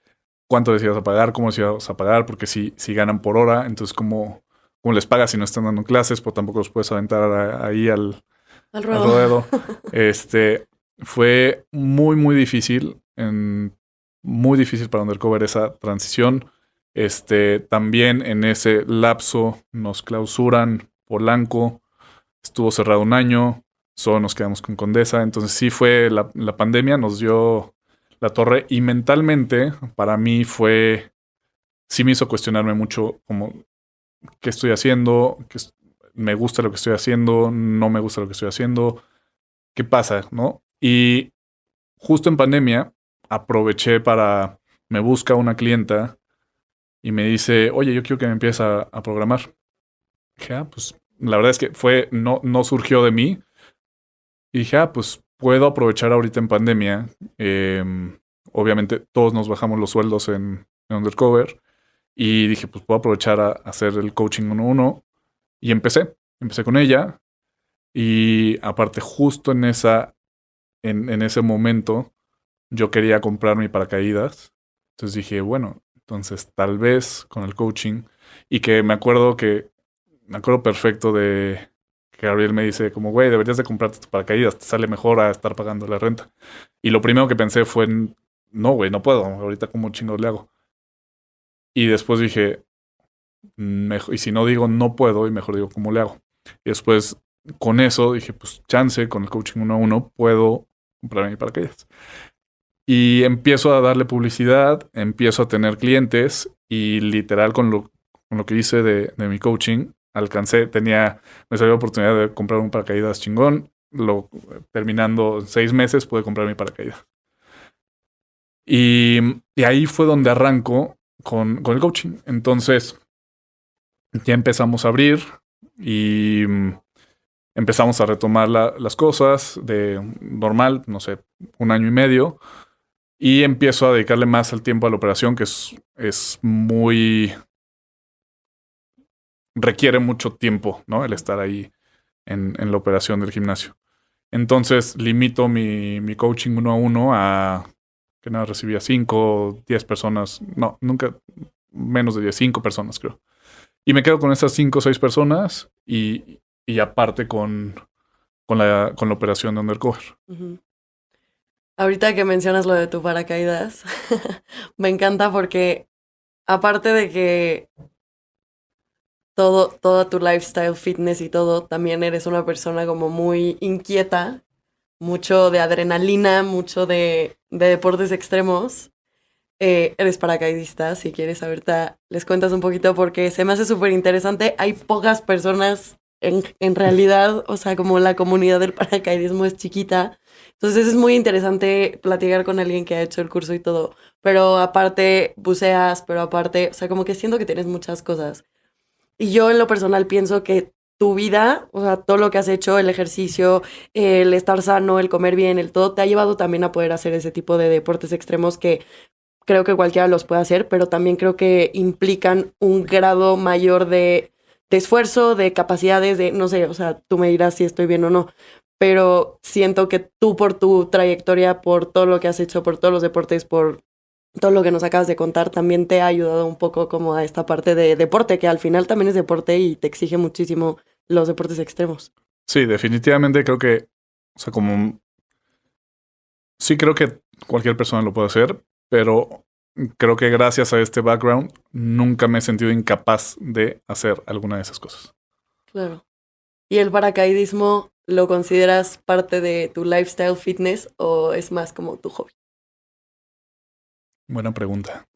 cuánto les ibas a pagar, cómo les ibas a pagar, porque si ganan por hora, entonces cómo les pagas si no están dando clases, pues tampoco los puedes aventar ahí al ruedo. Fue muy, muy difícil, muy difícil para Undercover esa transición. También en ese lapso nos clausuran Polanco, estuvo cerrado 1 año, solo nos quedamos con Condesa. Entonces sí fue la pandemia, nos dio la torre y mentalmente para mí sí me hizo cuestionarme mucho como qué estoy haciendo, me gusta lo que estoy haciendo, no me gusta lo que estoy haciendo, qué pasa, ¿no? Y justo en pandemia aproveché me busca una clienta y me dice, oye, yo quiero que me empieces a programar. Dije, pues la verdad es que no surgió de mí, Y dije, pues puedo aprovechar ahorita en pandemia. Obviamente todos nos bajamos los sueldos en Undercover. Y dije, pues puedo aprovechar a hacer el coaching 1-1. Y empecé con ella. Y aparte, justo en ese momento, yo quería comprar mi paracaídas. Entonces dije, bueno, entonces tal vez con el coaching. Y que me acuerdo perfecto de que Gabriel me dice como, güey, deberías de comprarte tus paracaídas, te sale mejor a estar pagando la renta. Y lo primero que pensé fue, no, güey, no puedo, ahorita como chingos le hago. Y después dije, y si no digo no puedo, y mejor digo cómo le hago. Y después con eso dije, pues chance, con el coaching 1-1 puedo comprar mi paracaídas. Y empiezo a darle publicidad, empiezo a tener clientes y literal con lo que hice de mi coaching, me salió la oportunidad de comprar un paracaídas chingón. Terminando 6 meses pude comprar mi paracaídas. Y ahí fue donde arranco con el coaching. Entonces ya empezamos a abrir y empezamos a retomar las cosas de normal, no sé, 1 año y medio. Y empiezo a dedicarle más al tiempo a la operación, que es muy... requiere mucho tiempo, ¿no? El estar ahí en la operación del gimnasio. Entonces limito mi coaching 1-1 a que nada, recibía 5, 10 personas. No, nunca menos de 10, 5 personas creo. Y me quedo con esas 5 o 6 personas y aparte con la operación de Undercover. Uh-huh. Ahorita que mencionas lo de tu paracaídas, me encanta porque aparte de que todo tu lifestyle, fitness y todo, también eres una persona como muy inquieta, mucho de adrenalina, mucho de deportes extremos. Eres paracaidista, si quieres ahorita les cuentas un poquito porque se me hace súper interesante. Hay pocas personas en realidad, o sea, como la comunidad del paracaidismo es chiquita. Entonces es muy interesante platicar con alguien que ha hecho el curso y todo. Pero aparte buceas, pero aparte, o sea, como que siento que tienes muchas cosas. Y yo en lo personal pienso que tu vida, o sea, todo lo que has hecho, el ejercicio, el estar sano, el comer bien, el todo, te ha llevado también a poder hacer ese tipo de deportes extremos que creo que cualquiera los puede hacer, pero también creo que implican un grado mayor de esfuerzo, de capacidades, de, no sé, o sea, tú me dirás si estoy bien o no, pero siento que tú por tu trayectoria, por todo lo que has hecho, por todos los deportes, por todo lo que nos acabas de contar, también te ha ayudado un poco como a esta parte de deporte, que al final también es deporte y te exige muchísimo los deportes extremos. Sí, definitivamente creo que, o sea, sí creo que cualquier persona lo puede hacer, pero creo que gracias a este background nunca me he sentido incapaz de hacer alguna de esas cosas. Claro. ¿Y el paracaidismo lo consideras parte de tu lifestyle fitness o es más como tu hobby? Buena pregunta.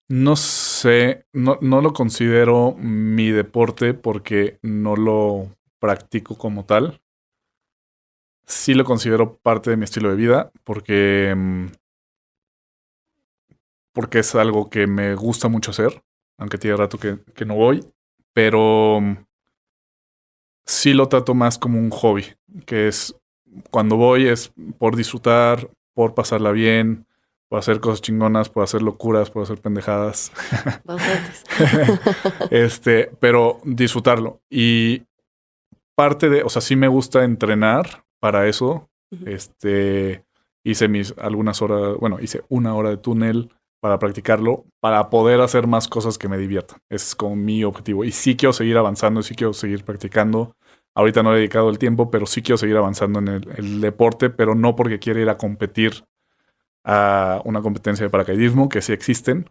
No sé, no lo considero mi deporte porque no lo practico como tal. Sí lo considero parte de mi estilo de vida porque es algo que me gusta mucho hacer, aunque tiene rato que no voy, pero sí lo trato más como un hobby, que es cuando voy es por disfrutar, por pasarla bien, por hacer cosas chingonas, por hacer locuras, por hacer pendejadas. Bastantes. Pero disfrutarlo. Y o sea, sí me gusta entrenar para eso. Uh-huh. Hice algunas horas, hice 1 hora de túnel para practicarlo, para poder hacer más cosas que me diviertan. Ese es como mi objetivo. Y sí quiero seguir avanzando, sí quiero seguir practicando. Ahorita no he dedicado el tiempo, pero sí quiero seguir avanzando en el deporte, pero no porque quiera ir a competir a una competencia de paracaidismo, que sí existen,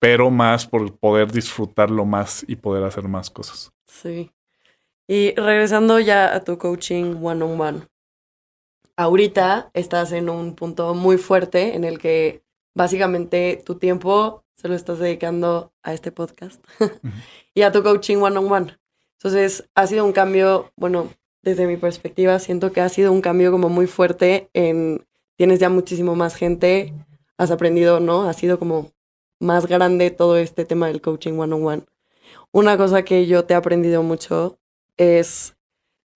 pero más por poder disfrutarlo más y poder hacer más cosas. Sí. Y regresando ya a tu coaching one-on-one, ahorita estás en un punto muy fuerte en el que básicamente tu tiempo se lo estás dedicando a este podcast y a tu coaching one-on-one. Entonces ha sido un cambio, bueno, desde mi perspectiva siento que ha sido un cambio como muy fuerte tienes ya muchísimo más gente, has aprendido, ¿no? Ha sido como más grande todo este tema del coaching one-on-one. Una cosa que yo te he aprendido mucho es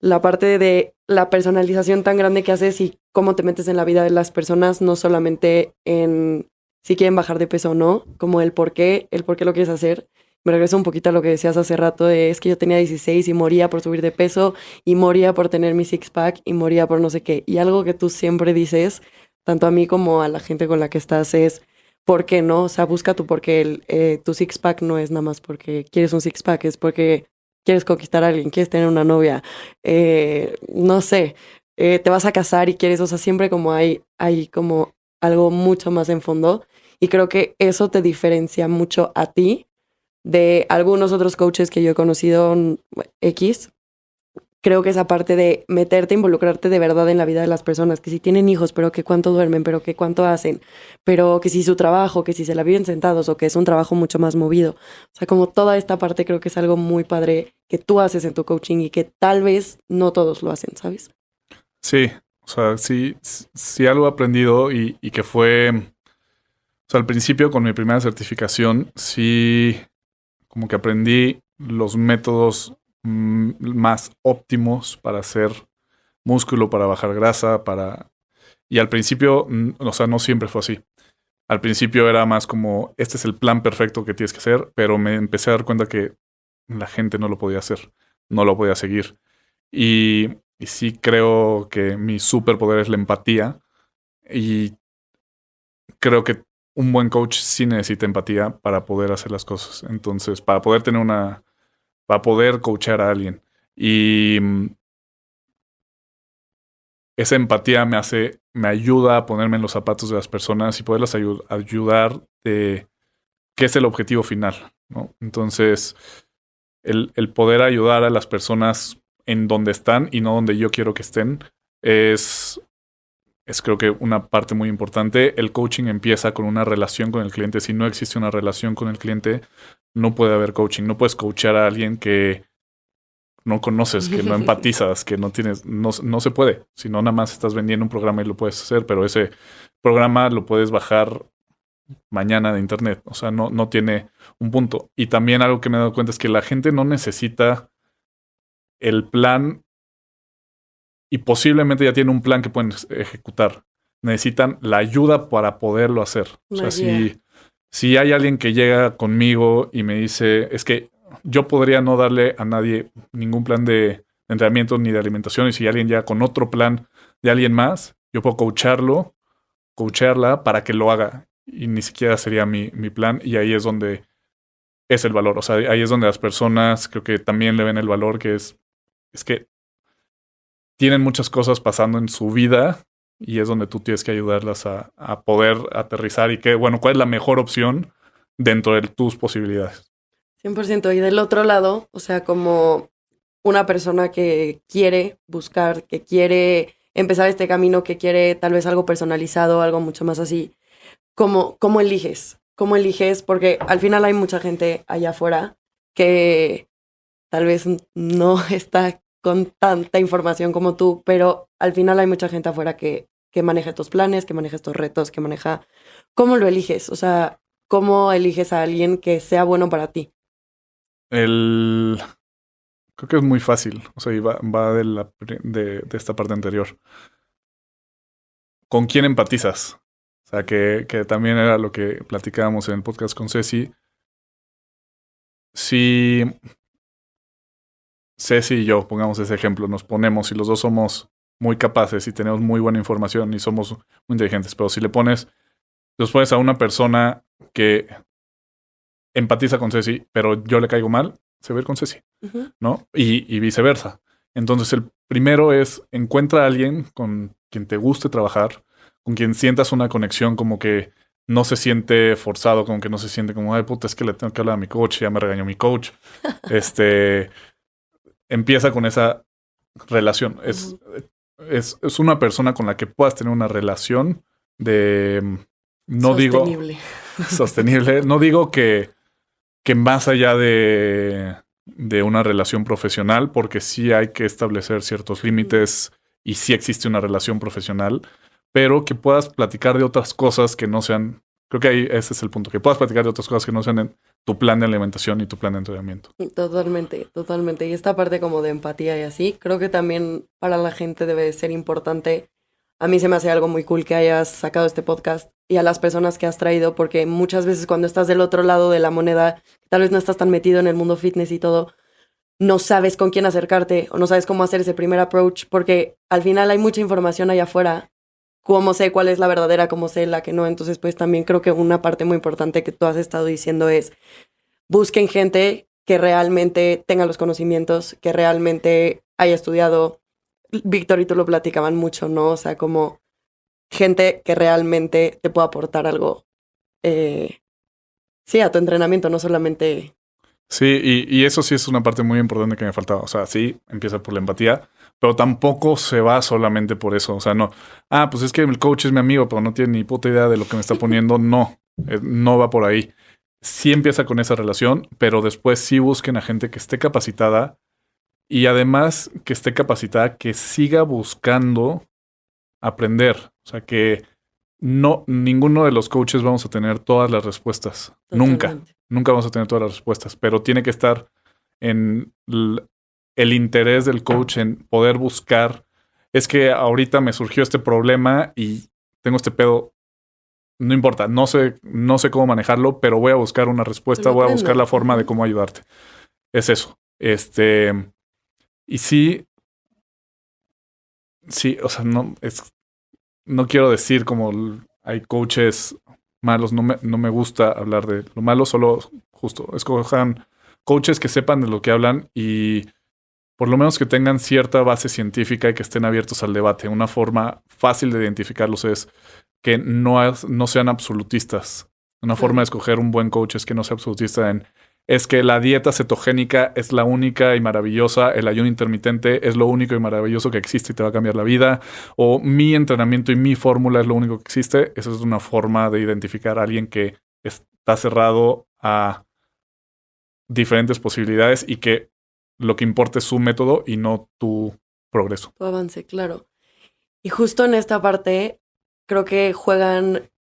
la parte de la personalización tan grande que haces y cómo te metes en la vida de las personas, no solamente en si quieren bajar de peso o no, como el por qué lo quieres hacer. Me regreso un poquito a lo que decías hace rato de es que yo tenía 16 y moría por subir de peso y moría por tener mi six-pack y moría por no sé qué. Y algo que tú siempre dices, tanto a mí como a la gente con la que estás, es ¿por qué no? O sea, busca tu por qué. Tu six-pack no es nada más porque quieres un six-pack, es porque quieres conquistar a alguien, quieres tener una novia, no sé, te vas a casar y quieres, o sea, siempre como hay como algo mucho más en fondo. Y creo que eso te diferencia mucho a ti de algunos otros coaches que yo he conocido X. Creo que esa parte de meterte, involucrarte de verdad en la vida de las personas, que si tienen hijos, pero que cuánto duermen, pero que cuánto hacen, pero que si su trabajo, que si se la viven sentados o que es un trabajo mucho más movido. O sea, como toda esta parte creo que es algo muy padre que tú haces en tu coaching y que tal vez no todos lo hacen, ¿sabes? Sí, o sea, sí algo he aprendido y que fue, o sea, al principio con mi primera certificación, sí, como que aprendí los métodos más óptimos para hacer músculo, para bajar grasa, Y al principio, o sea, no siempre fue así. Al principio era más como, este es el plan perfecto que tienes que hacer, pero me empecé a dar cuenta que la gente no lo podía hacer, no lo podía seguir. Y sí creo que mi superpoder es la empatía y creo que un buen coach sí necesita empatía para poder hacer las cosas. Entonces, para poder coachar a alguien. Y esa empatía me ayuda a ponerme en los zapatos de las personas y poderlas ayudar de qué es el objetivo final, ¿no? Entonces, el poder ayudar a las personas en donde están y no donde yo quiero que estén es creo que una parte muy importante. El coaching empieza con una relación con el cliente. Si no existe una relación con el cliente, no puede haber coaching. No puedes coachar a alguien que no conoces, que no empatizas, que no tienes, no se puede. Si no, nada más estás vendiendo un programa y lo puedes hacer, pero ese programa lo puedes bajar mañana de internet. O sea, no tiene un punto. Y también algo que me he dado cuenta es que la gente no necesita el plan y posiblemente ya tiene un plan que pueden ejecutar. Necesitan la ayuda para poderlo hacer. O sea, si hay alguien que llega conmigo y me dice, es que yo podría no darle a nadie ningún plan de entrenamiento ni de alimentación, y si alguien llega con otro plan de alguien más, yo puedo coacharla para que lo haga. Y ni siquiera sería mi plan, y ahí es donde es el valor. O sea, ahí es donde las personas creo que también le ven el valor, que es que tienen muchas cosas pasando en su vida y es donde tú tienes que ayudarlas a poder aterrizar y que, bueno, cuál es la mejor opción dentro de tus posibilidades. 100%. Y del otro lado, o sea, como una persona que quiere buscar, que quiere empezar este camino, que quiere tal vez algo personalizado, algo mucho más así, ¿cómo eliges? ¿Cómo eliges? Porque al final hay mucha gente allá afuera que tal vez no está con tanta información como tú, pero al final hay mucha gente afuera que maneja estos planes, que maneja estos retos, que maneja... ¿Cómo lo eliges? O sea, ¿cómo eliges a alguien que sea bueno para ti? Creo que es muy fácil. O sea, y va de esta parte anterior. ¿Con quién empatizas? O sea, que también era lo que platicábamos en el podcast con Ceci. Si Ceci y yo, pongamos ese ejemplo, nos ponemos y los dos somos muy capaces y tenemos muy buena información y somos muy inteligentes, pero si los pones a una persona que empatiza con Ceci, pero yo le caigo mal, se va a ir con Ceci, ¿no? Y viceversa. Entonces, el primero es encuentra a alguien con quien te guste trabajar, con quien sientas una conexión, como que no se siente forzado, como que no se siente como, ay, puta, es que le tengo que hablar a mi coach, ya me regañó mi coach. Empieza con esa relación. Es una persona con la que puedas tener una relación de... No sostenible. Digo... Sostenible. No digo que más allá de una relación profesional, porque sí hay que establecer ciertos límites y sí existe una relación profesional, pero que puedas platicar de otras cosas que no sean Creo que ahí ese es el punto, que puedas platicar de otras cosas que no sean en tu plan de alimentación y tu plan de entrenamiento. Totalmente, totalmente. Y esta parte como de empatía y así, creo que también para la gente debe de ser importante. A mí se me hace algo muy cool que hayas sacado este podcast y a las personas que has traído, porque muchas veces cuando estás del otro lado de la moneda, tal vez no estás tan metido en el mundo fitness y todo, no sabes con quién acercarte o no sabes cómo hacer ese primer approach, porque al final hay mucha información allá afuera. Cómo sé cuál es la verdadera, cómo sé la que no. Entonces, pues también creo que una parte muy importante que tú has estado diciendo es busquen gente que realmente tenga los conocimientos, que realmente haya estudiado. Víctor y tú lo platicaban mucho, ¿no? O sea, como gente que realmente te pueda aportar algo, sí, a tu entrenamiento, no solamente... Sí, y eso sí es una parte muy importante que me faltaba. O sea, sí, empieza por la empatía, pero tampoco se va solamente por eso. O sea, no, pues es que el coach es mi amigo, pero no tiene ni puta idea de lo que me está poniendo. No, no va por ahí. Sí empieza con esa relación, pero después sí busquen a gente que esté capacitada y además que esté capacitada, que siga buscando aprender. O sea, que no, ninguno de los coaches vamos a tener todas las respuestas. Totalmente. Nunca vamos a tener todas las respuestas, pero tiene que estar en el interés del coach en poder buscar. Es que ahorita me surgió este problema y tengo este pedo. No importa, no sé cómo manejarlo, pero voy a buscar una respuesta, voy a buscar la forma de cómo ayudarte. Es eso. Y sí, o sea, no quiero decir como hay coaches malos, no me gusta hablar de lo malo, solo justo escojan coaches que sepan de lo que hablan y por lo menos que tengan cierta base científica y que estén abiertos al debate. Una forma fácil de identificarlos es que no sean absolutistas. Una forma de escoger un buen coach es que no sea absolutista es que la dieta cetogénica es la única y maravillosa, el ayuno intermitente es lo único y maravilloso que existe y te va a cambiar la vida, o mi entrenamiento y mi fórmula es lo único que existe. Esa es una forma de identificar a alguien que está cerrado a diferentes posibilidades y que lo que importa es su método y no tu progreso. Tu avance, claro. Y justo en esta parte creo que juegan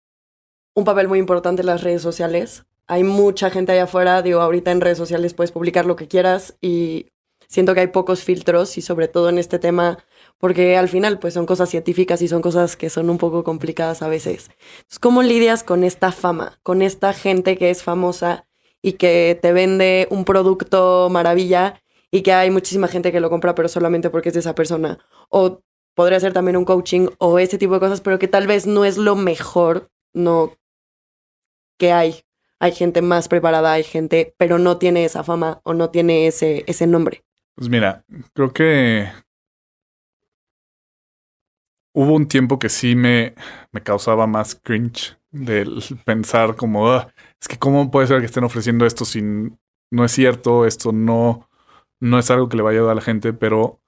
un papel muy importante las redes sociales. Hay mucha gente allá afuera, digo, ahorita en redes sociales puedes publicar lo que quieras y siento que hay pocos filtros y sobre todo en este tema, porque al final pues son cosas científicas y son cosas que son un poco complicadas a veces. Entonces, ¿cómo lidias con esta fama, con esta gente que es famosa y que te vende un producto maravilla y que hay muchísima gente que lo compra pero solamente porque es de esa persona? O podría ser también un coaching o ese tipo de cosas, pero que tal vez no es lo mejor, no que hay. Hay gente más preparada, hay gente, pero no tiene esa fama o no tiene ese nombre. Pues mira, creo que hubo un tiempo que sí me causaba más cringe del pensar como, es que cómo puede ser que estén ofreciendo esto si no es cierto, esto no es algo que le vaya a ayudar a la gente, pero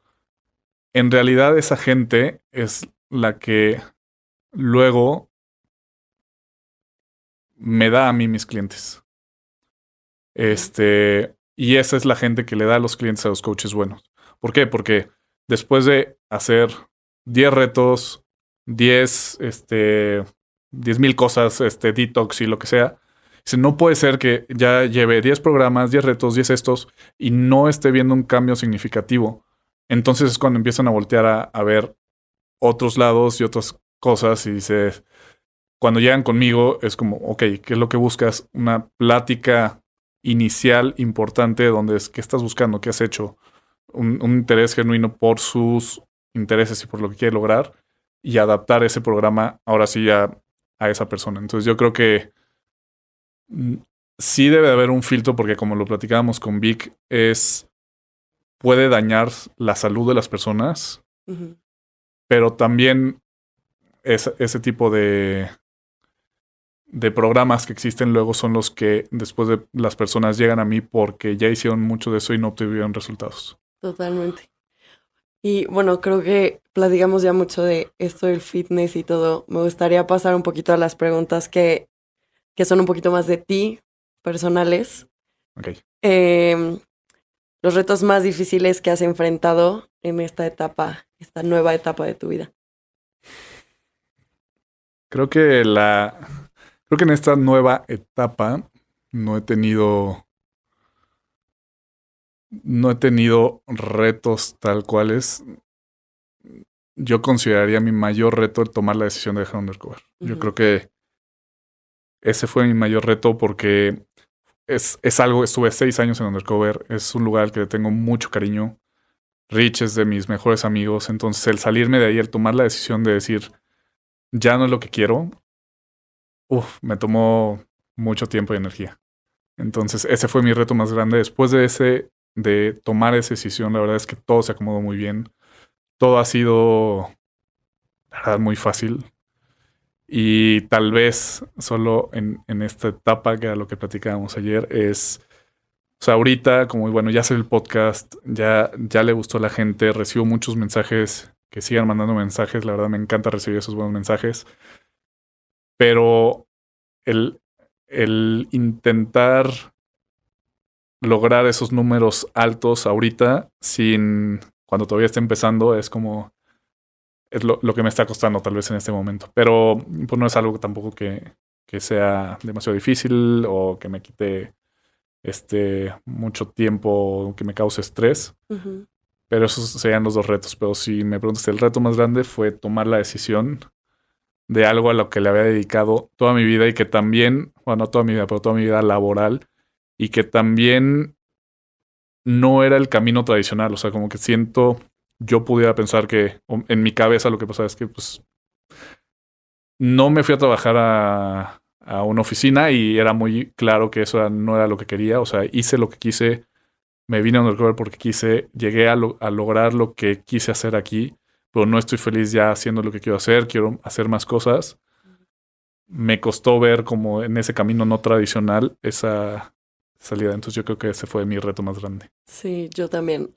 en realidad esa gente es la que luego me da a mí mis clientes. Y esa es la gente que le da a los clientes a los coaches buenos. ¿Por qué? Porque después de hacer 10 retos, 10,000 cosas, detox y lo que sea, no puede ser que ya lleve 10 programas, 10 retos, 10 estos y no esté viendo un cambio significativo. Entonces es cuando empiezan a voltear a ver otros lados y otras cosas y dices, cuando llegan conmigo es como, ok, ¿qué es lo que buscas? Una plática inicial importante donde es qué estás buscando, qué has hecho, un interés genuino por sus intereses y por lo que quiere lograr y adaptar ese programa ahora sí a esa persona. Entonces yo creo que sí debe de haber un filtro porque como lo platicábamos con Vic, puede dañar la salud de las personas, pero también ese tipo de programas que existen luego son los que después de las personas llegan a mí porque ya hicieron mucho de eso y no obtuvieron resultados. Totalmente. Y bueno, creo que platicamos ya mucho de esto del fitness y todo. Me gustaría pasar un poquito a las preguntas que son un poquito más de ti, personales. Ok. Los retos más difíciles que has enfrentado en esta etapa, esta nueva etapa de tu vida. Creo que Creo que en esta nueva etapa no he tenido retos tal cuales. Yo consideraría mi mayor reto el tomar la decisión de dejar Undercover. Yo creo que ese fue mi mayor reto porque es algo, estuve 6 años en Undercover, es un lugar al que le tengo mucho cariño. Rich es de mis mejores amigos, entonces el salirme de ahí, el tomar la decisión de decir, ya no es lo que quiero, me tomó mucho tiempo y energía. Entonces ese fue mi reto más grande. Después de tomar esa decisión, la verdad es que todo se acomodó muy bien. Todo ha sido, la verdad, muy fácil. Y tal vez solo en esta etapa, que era lo que platicábamos ayer, o sea, ahorita, como bueno, ya sé el podcast, ya le gustó a la gente, recibo muchos mensajes, que sigan mandando mensajes, la verdad me encanta recibir esos buenos mensajes. Pero el intentar lograr esos números altos ahorita, cuando todavía está empezando, es lo que me está costando tal vez en este momento. Pero pues no es algo tampoco que sea demasiado difícil o que me quite mucho tiempo, que me cause estrés. Pero esos serían los 2 retos. Pero si me preguntas, el reto más grande fue tomar la decisión de algo a lo que le había dedicado toda mi vida y que también, bueno, no toda mi vida, pero toda mi vida laboral, y que también no era el camino tradicional. O sea, como que yo pudiera pensar que en mi cabeza lo que pasaba es que pues no me fui a trabajar a una oficina y era muy claro que eso no era lo que quería. O sea, hice lo que quise, me vine a Undercover porque quise, llegué a lograr lo que quise hacer aquí, pero no estoy feliz ya haciendo lo que quiero hacer, quiero hacer más cosas. Me costó ver como en ese camino no tradicional esa salida. Entonces yo creo que ese fue mi reto más grande. Sí, yo también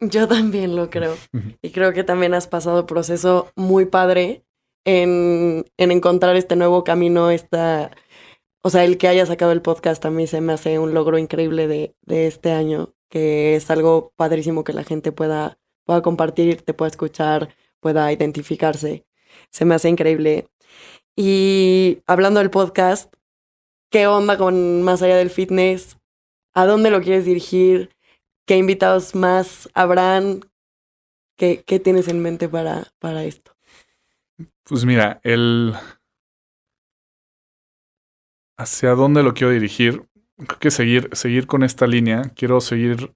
lo creo. Y creo que también has pasado un proceso muy padre en encontrar este nuevo camino, o sea, el que hayas sacado el podcast a mí se me hace un logro increíble de este año, que es algo padrísimo que la gente pueda compartir, te pueda escuchar, pueda identificarse. Se me hace increíble. Y hablando del podcast, ¿qué onda con Más Allá del Fitness? ¿A dónde lo quieres dirigir? ¿Qué invitados más habrán? ¿Qué tienes en mente para esto? Pues mira, hacia dónde lo quiero dirigir, creo que seguir con esta línea. Quiero seguir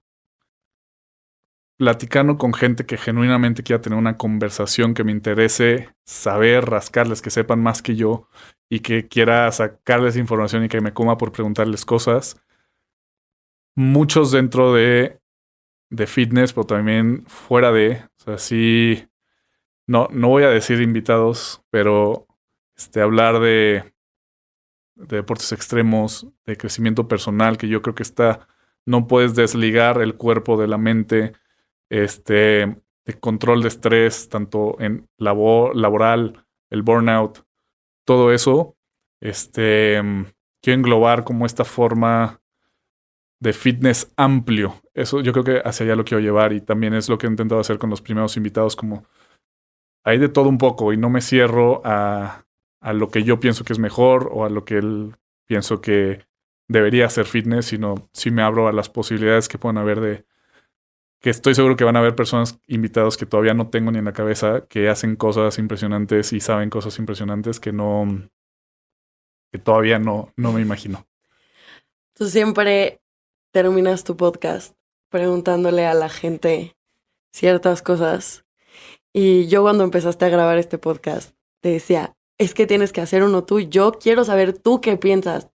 platicando con gente que genuinamente quiera tener una conversación que me interese saber, rascarles, que sepan más que yo y que quiera sacarles información y que me coma por preguntarles cosas. Muchos dentro de fitness, pero también fuera de. O sea, sí, no voy a decir invitados, pero hablar de deportes extremos, de crecimiento personal, que yo creo que no puedes desligar el cuerpo de la mente, de control de estrés, tanto en laboral, el burnout, todo eso. Quiero englobar como esta forma de fitness amplio. Eso yo creo que hacia allá lo quiero llevar y también es lo que he intentado hacer con los primeros invitados, como hay de todo un poco y no me cierro a lo que yo pienso que es mejor o a lo que él pienso que debería ser fitness, sino sí me abro a las posibilidades que puedan haber que estoy seguro que van a haber personas invitados que todavía no tengo ni en la cabeza, que hacen cosas impresionantes y saben cosas impresionantes que todavía no me imagino. Tú siempre terminas tu podcast preguntándole a la gente ciertas cosas. Y yo cuando empezaste a grabar este podcast te decía, es que tienes que hacer uno tú. Yo quiero saber tú qué piensas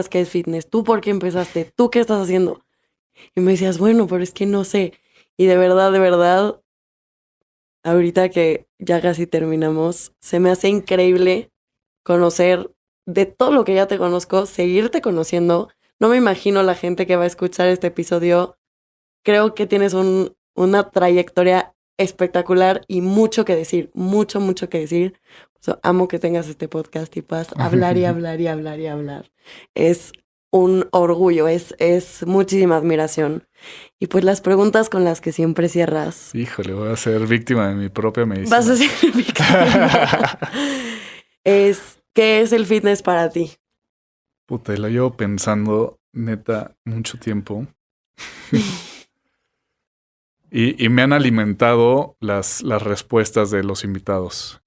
que es fitness, tú por qué empezaste, tú qué estás haciendo. Y me decías, bueno, pero es que no sé. Y de verdad, ahorita que ya casi terminamos, se me hace increíble conocer de todo lo que ya te conozco, seguirte conociendo. No me imagino la gente que va a escuchar este episodio. Creo que tienes una trayectoria espectacular y mucho que decir, mucho que decir. Amo que tengas este podcast y puedas hablar y hablar y hablar y hablar. Es un orgullo, es muchísima admiración. Y pues las preguntas con las que siempre cierras. Híjole, voy a ser víctima de mi propia medicina. Vas a ser víctima. ¿Qué es el fitness para ti? Puta, y lo llevo pensando, neta, mucho tiempo. Y me han alimentado las respuestas de los invitados.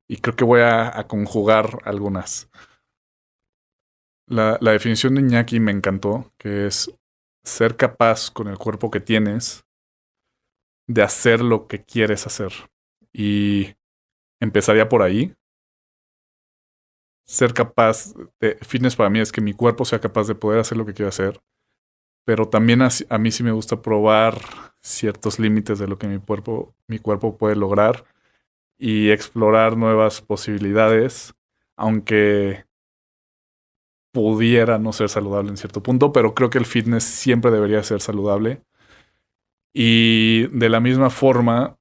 Y creo que voy a conjugar algunas. La definición de Iñaki me encantó, que es ser capaz con el cuerpo que tienes de hacer lo que quieres hacer. Y empezaría por ahí. Ser capaz de fitness para mí es que mi cuerpo sea capaz de poder hacer lo que quiero hacer, pero también a mí sí me gusta probar ciertos límites de lo que mi cuerpo puede lograr y explorar nuevas posibilidades, aunque pudiera no ser saludable en cierto punto, pero creo que el fitness siempre debería ser saludable. Y de la misma forma,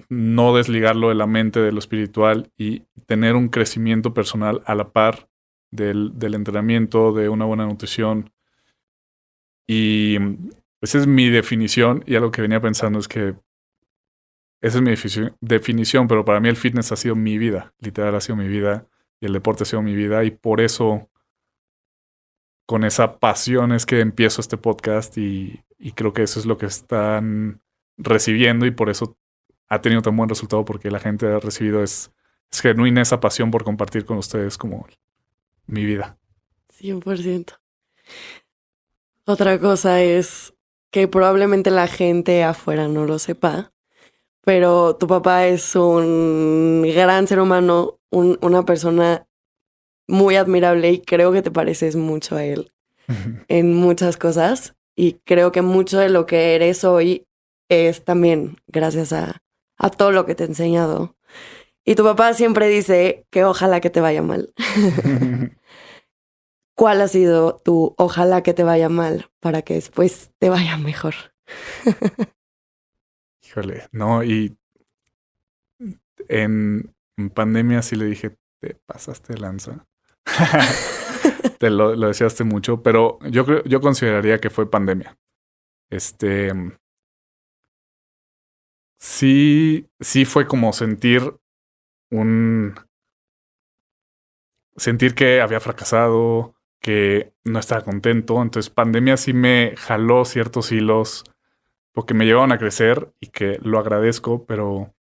no desligarlo de la mente, de lo espiritual y tener un crecimiento personal a la par del entrenamiento, de una buena nutrición. Y esa es mi definición y algo que venía pensando es que esa es mi definición, pero para mí el fitness ha sido mi vida, literal ha sido mi vida y el deporte ha sido mi vida y por eso con esa pasión es que empiezo este podcast y creo que eso es lo que están recibiendo y por eso ha tenido tan buen resultado porque la gente ha recibido es genuina esa pasión por compartir con ustedes como mi vida. 100%. Otra cosa es que probablemente la gente afuera no lo sepa, pero tu papá es un gran ser humano, una persona muy admirable y creo que te pareces mucho a él en muchas cosas y creo que mucho de lo que eres hoy es también gracias a todo lo que te he enseñado. Y tu papá siempre dice que ojalá que te vaya mal. ¿Cuál ha sido tu ojalá que te vaya mal para que después te vaya mejor? Híjole, no, y en pandemia sí le dije, te pasaste de lanza. Te lo deseaste mucho, pero yo consideraría que fue pandemia. Sí fue como sentir que había fracasado, que no estaba contento. Entonces, pandemia sí me jaló ciertos hilos porque me llevaron a crecer y que lo agradezco, pero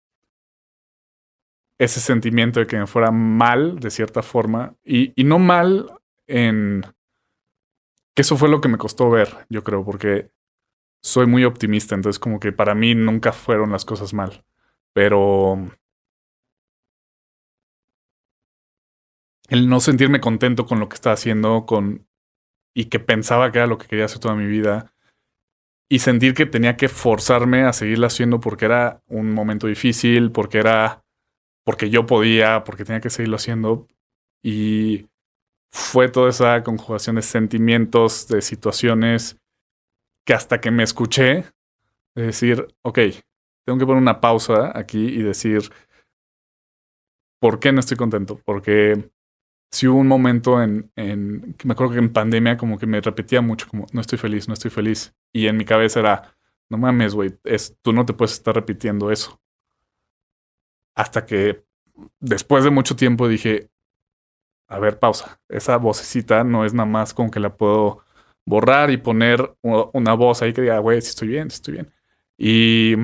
ese sentimiento de que me fuera mal de cierta forma y no mal en que eso fue lo que me costó ver, yo creo, porque soy muy optimista, entonces como que para mí nunca fueron las cosas mal, pero el no sentirme contento con lo que estaba haciendo y que pensaba que era lo que quería hacer toda mi vida y sentir que tenía que forzarme a seguirlo haciendo porque era un momento difícil, porque yo podía, porque tenía que seguirlo haciendo y fue toda esa conjugación de sentimientos, de situaciones que hasta que me escuché, de decir, ok, tengo que poner una pausa aquí y decir, ¿por qué no estoy contento? Porque si hubo un momento me acuerdo que en pandemia como que me repetía mucho, como, no estoy feliz, no estoy feliz. Y en mi cabeza era, no mames, güey, tú no te puedes estar repitiendo eso. Hasta que después de mucho tiempo dije, a ver, pausa. Esa vocecita no es nada más como que la puedo borrar y poner una voz ahí que diga, güey, si estoy bien, si estoy bien. Y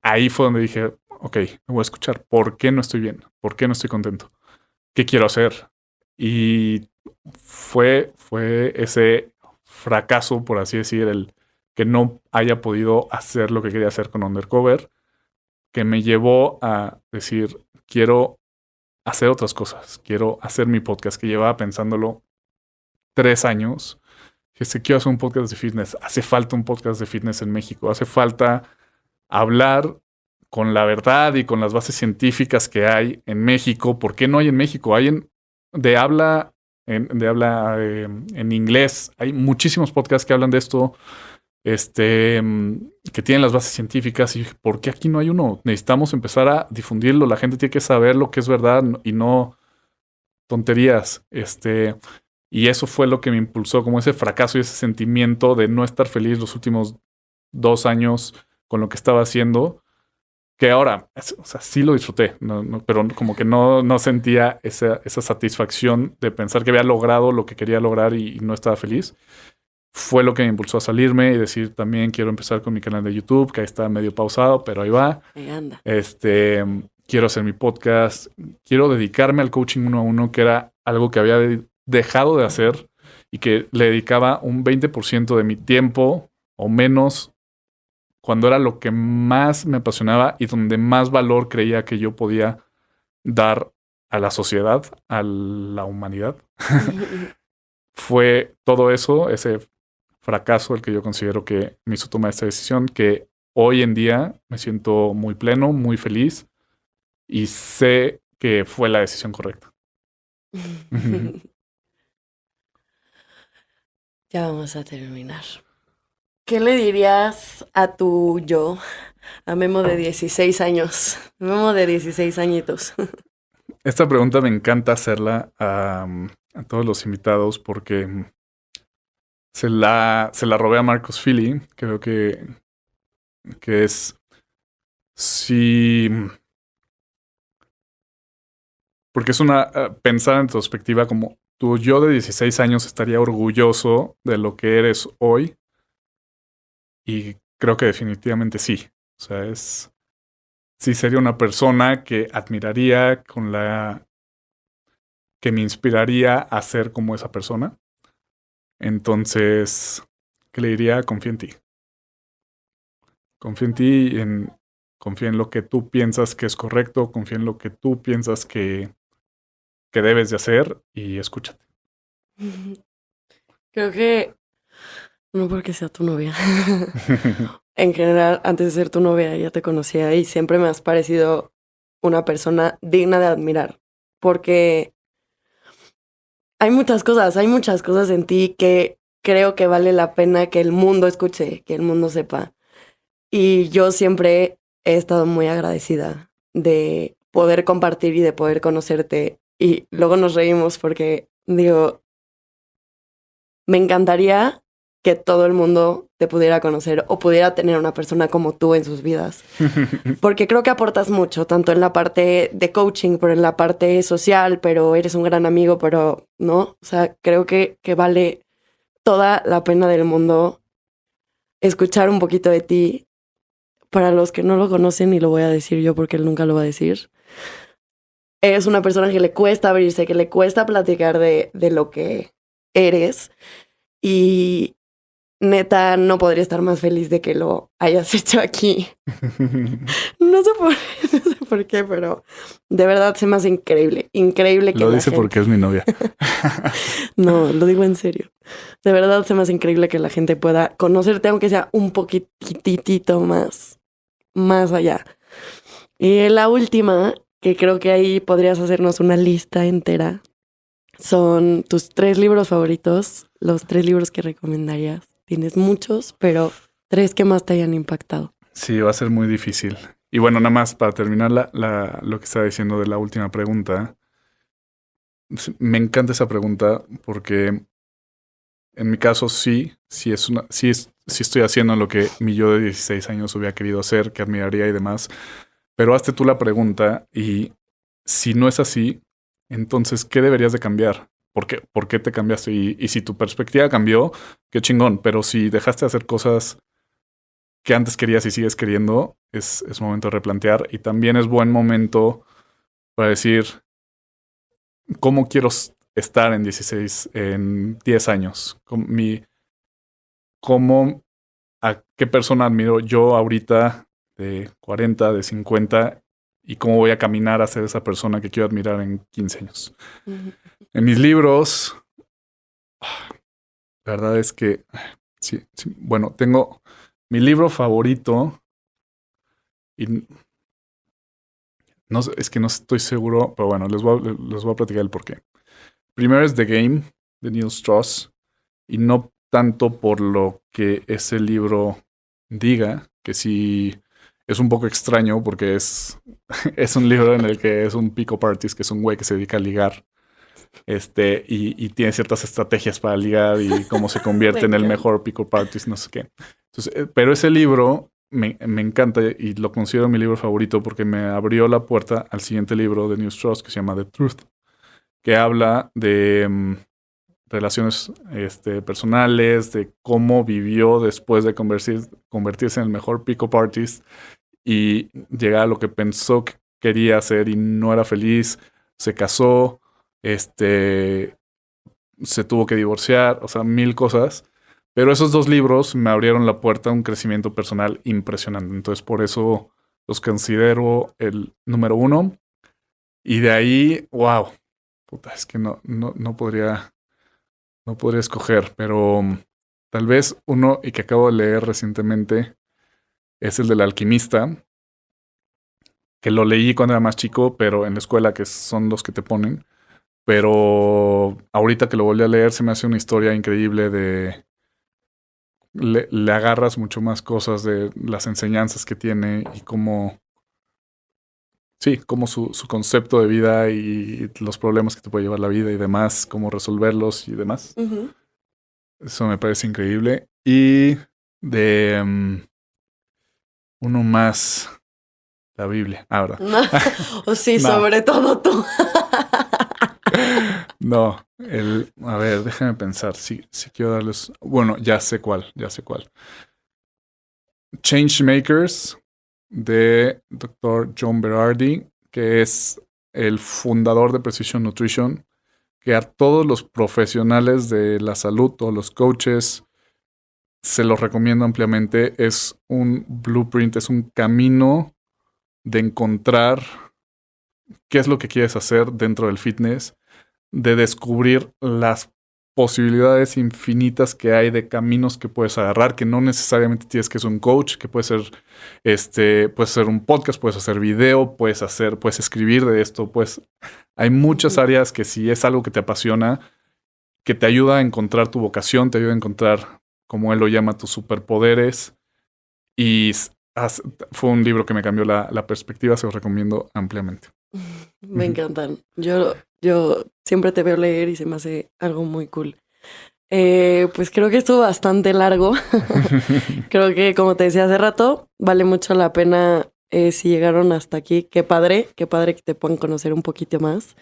ahí fue donde dije, ok, me voy a escuchar. ¿Por qué no estoy bien? ¿Por qué no estoy contento? ¿Qué quiero hacer? Y fue ese fracaso, por así decir, el que no haya podido hacer lo que quería hacer con Undercover, que me llevó a decir, quiero hacer otras cosas. Quiero hacer mi podcast, que llevaba pensándolo 3 años. Quiero hacer un podcast de fitness. Hace falta un podcast de fitness en México. Hace falta hablar con la verdad y con las bases científicas que hay en México. ¿Por qué no hay en México? Hay de habla en inglés. Hay muchísimos podcasts que hablan de esto. Que tienen las bases científicas y ¿por qué aquí no hay uno? Necesitamos empezar a difundirlo, la gente tiene que saber lo que es verdad y no tonterías, y eso fue lo que me impulsó, como ese fracaso y ese sentimiento de no estar feliz los últimos 2 años con lo que estaba haciendo, Que ahora, o sea, sí lo disfruté, pero como que no sentía esa satisfacción de pensar que había logrado lo que quería lograr y no estaba feliz. Fue lo que me impulsó a salirme y decir también quiero empezar con mi canal de YouTube, que ahí está medio pausado, pero ahí va. Ahí anda. Quiero hacer mi podcast, quiero dedicarme al coaching 1-a-1, que era algo que había dejado de hacer y que le dedicaba un 20% de mi tiempo o menos cuando era lo que más me apasionaba y donde más valor creía que yo podía dar a la sociedad, a la humanidad. Fue todo eso, ese fracaso el que yo considero que me hizo tomar esta decisión, que hoy en día me siento muy pleno, muy feliz y sé que fue la decisión correcta. Ya vamos a terminar. ¿Qué le dirías a tu yo, a Memo de 16 años? Memo de 16 añitos. Esta pregunta me encanta hacerla a todos los invitados porque se la robé a Marcus Philly. Creo que es sí, porque es una pensar en perspectiva como tu yo de 16 años estaría orgulloso de lo que eres hoy. Y creo que definitivamente sí. O sea, sí sería una persona que admiraría, que me inspiraría a ser como esa persona. Entonces, ¿qué le diría? Confía en ti. Confía en ti, confía en lo que tú piensas que es correcto, confía en lo que tú piensas que debes de hacer y escúchate. Creo que no porque sea tu novia. En general, antes de ser tu novia, ya te conocía y siempre me has parecido una persona digna de admirar. Porque hay muchas cosas en ti que creo que vale la pena que el mundo escuche, que el mundo sepa. Y yo siempre he estado muy agradecida de poder compartir y de poder conocerte. Y luego nos reímos porque digo, me encantaría que todo el mundo te pudiera conocer o pudiera tener una persona como tú en sus vidas. Porque creo que aportas mucho, tanto en la parte de coaching, pero en la parte social, pero eres un gran amigo, pero no. O sea, creo que vale toda la pena del mundo escuchar un poquito de ti. Para los que no lo conocen, y lo voy a decir yo porque él nunca lo va a decir, eres una persona que le cuesta abrirse, que le cuesta platicar de lo que eres. Y neta, no podría estar más feliz de que lo hayas hecho aquí. No sé por qué, pero de verdad se me hace increíble. Increíble que lo dice porque es mi novia. No, lo digo en serio. De verdad se me hace increíble que la gente pueda conocerte, aunque sea un poquitito más allá. Y la última, que creo que ahí podrías hacernos una lista entera, son tus 3 libros favoritos, los 3 libros que recomendarías. Tienes muchos, pero 3 que más te hayan impactado. Sí, va a ser muy difícil. Y bueno, nada más para terminar lo que estaba diciendo de la última pregunta. Me encanta esa pregunta porque en mi caso sí estoy haciendo lo que mi yo de 16 años hubiera querido hacer, que admiraría y demás. Pero hazte tú la pregunta y si no es así, entonces, ¿qué deberías de cambiar? ¿Por qué te cambiaste? Y si tu perspectiva cambió, qué chingón. Pero si dejaste de hacer cosas que antes querías y sigues queriendo, es momento de replantear. Y también es buen momento para decir, ¿cómo quiero estar en 10 años? ¿A qué persona admiro yo ahorita de 40, de 50? ¿Y cómo voy a caminar a ser esa persona que quiero admirar en 15 años? En mis libros, la verdad es que, sí, bueno, tengo mi libro favorito y no, es que no estoy seguro, pero bueno, les voy a platicar el porqué. Primero es The Game, de Neil Strauss, y no tanto por lo que ese libro diga, que sí es un poco extraño porque es un libro en el que es un pick-up artist, que es un güey que se dedica a ligar. Y tiene ciertas estrategias para ligar y cómo se convierte en el mejor pick-up artist, no sé qué. Entonces, pero ese libro me encanta y lo considero mi libro favorito porque me abrió la puerta al siguiente libro de Neil Strauss que se llama The Truth, que habla de relaciones personales, de cómo vivió después de convertirse en el mejor pick-up artist y llegar a lo que pensó que quería hacer y no era feliz, se casó, se tuvo que divorciar, o sea, 1000 cosas. Pero esos 2 libros me abrieron la puerta a un crecimiento personal impresionante. Entonces, por eso los considero el número 1. Y de ahí, wow, puta, es que no podría escoger, pero tal vez uno y que acabo de leer recientemente es el del alquimista, que lo leí cuando era más chico, pero en la escuela, que son los que te ponen. Pero ahorita que lo volví a leer se me hace una historia increíble de... Le agarras mucho más cosas de las enseñanzas que tiene y cómo... Sí, cómo su concepto de vida y los problemas que te puede llevar la vida y demás, cómo resolverlos y demás. Uh-huh. Eso me parece increíble. Y de uno más, la Biblia. ¿Verdad? No. Sí, no. Sobre todo tú. No, a ver, déjame pensar. Si quiero darles... Bueno, ya sé cuál. Changemakers, de Dr. John Berardi, que es el fundador de Precision Nutrition, que a todos los profesionales de la salud, todos los coaches, se los recomiendo ampliamente. Es un blueprint, es un camino de encontrar qué es lo que quieres hacer dentro del fitness, de descubrir las posibilidades infinitas que hay de caminos que puedes agarrar, que no necesariamente tienes que ser un coach, que puede ser un podcast, puedes hacer video, puedes escribir de esto, hay muchas áreas que si es algo que te apasiona, que te ayuda a encontrar tu vocación, te ayuda a encontrar, como él lo llama, tus superpoderes. Y fue un libro que me cambió la perspectiva, se los recomiendo ampliamente. Me encantan. Yo siempre te veo leer y se me hace algo muy cool. Pues creo que estuvo bastante largo. Creo que, como te decía hace rato, vale mucho la pena si llegaron hasta aquí. Qué padre que te puedan conocer un poquito más.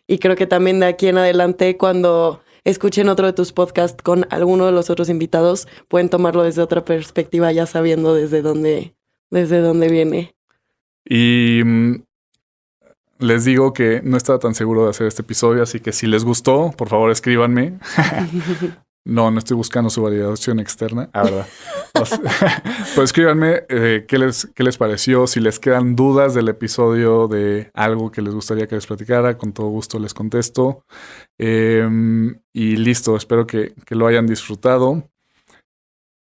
Y creo que también de aquí en adelante, cuando escuchen otro de tus podcasts con alguno de los otros invitados, pueden tomarlo desde otra perspectiva, ya sabiendo desde dónde viene. Y... les digo que no estaba tan seguro de hacer este episodio, así que si les gustó, por favor escríbanme. No estoy buscando su validación externa. ¿Verdad? Pues escríbanme qué les pareció. Si les quedan dudas del episodio, de algo que les gustaría que les platicara, con todo gusto les contesto. Y listo, espero que lo hayan disfrutado.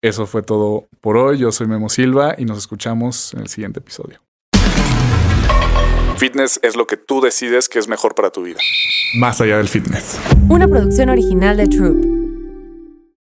Eso fue todo por hoy. Yo soy Memo Silva y nos escuchamos en el siguiente episodio. Fitness es lo que tú decides que es mejor para tu vida. Más allá del fitness. Una producción original de Troop.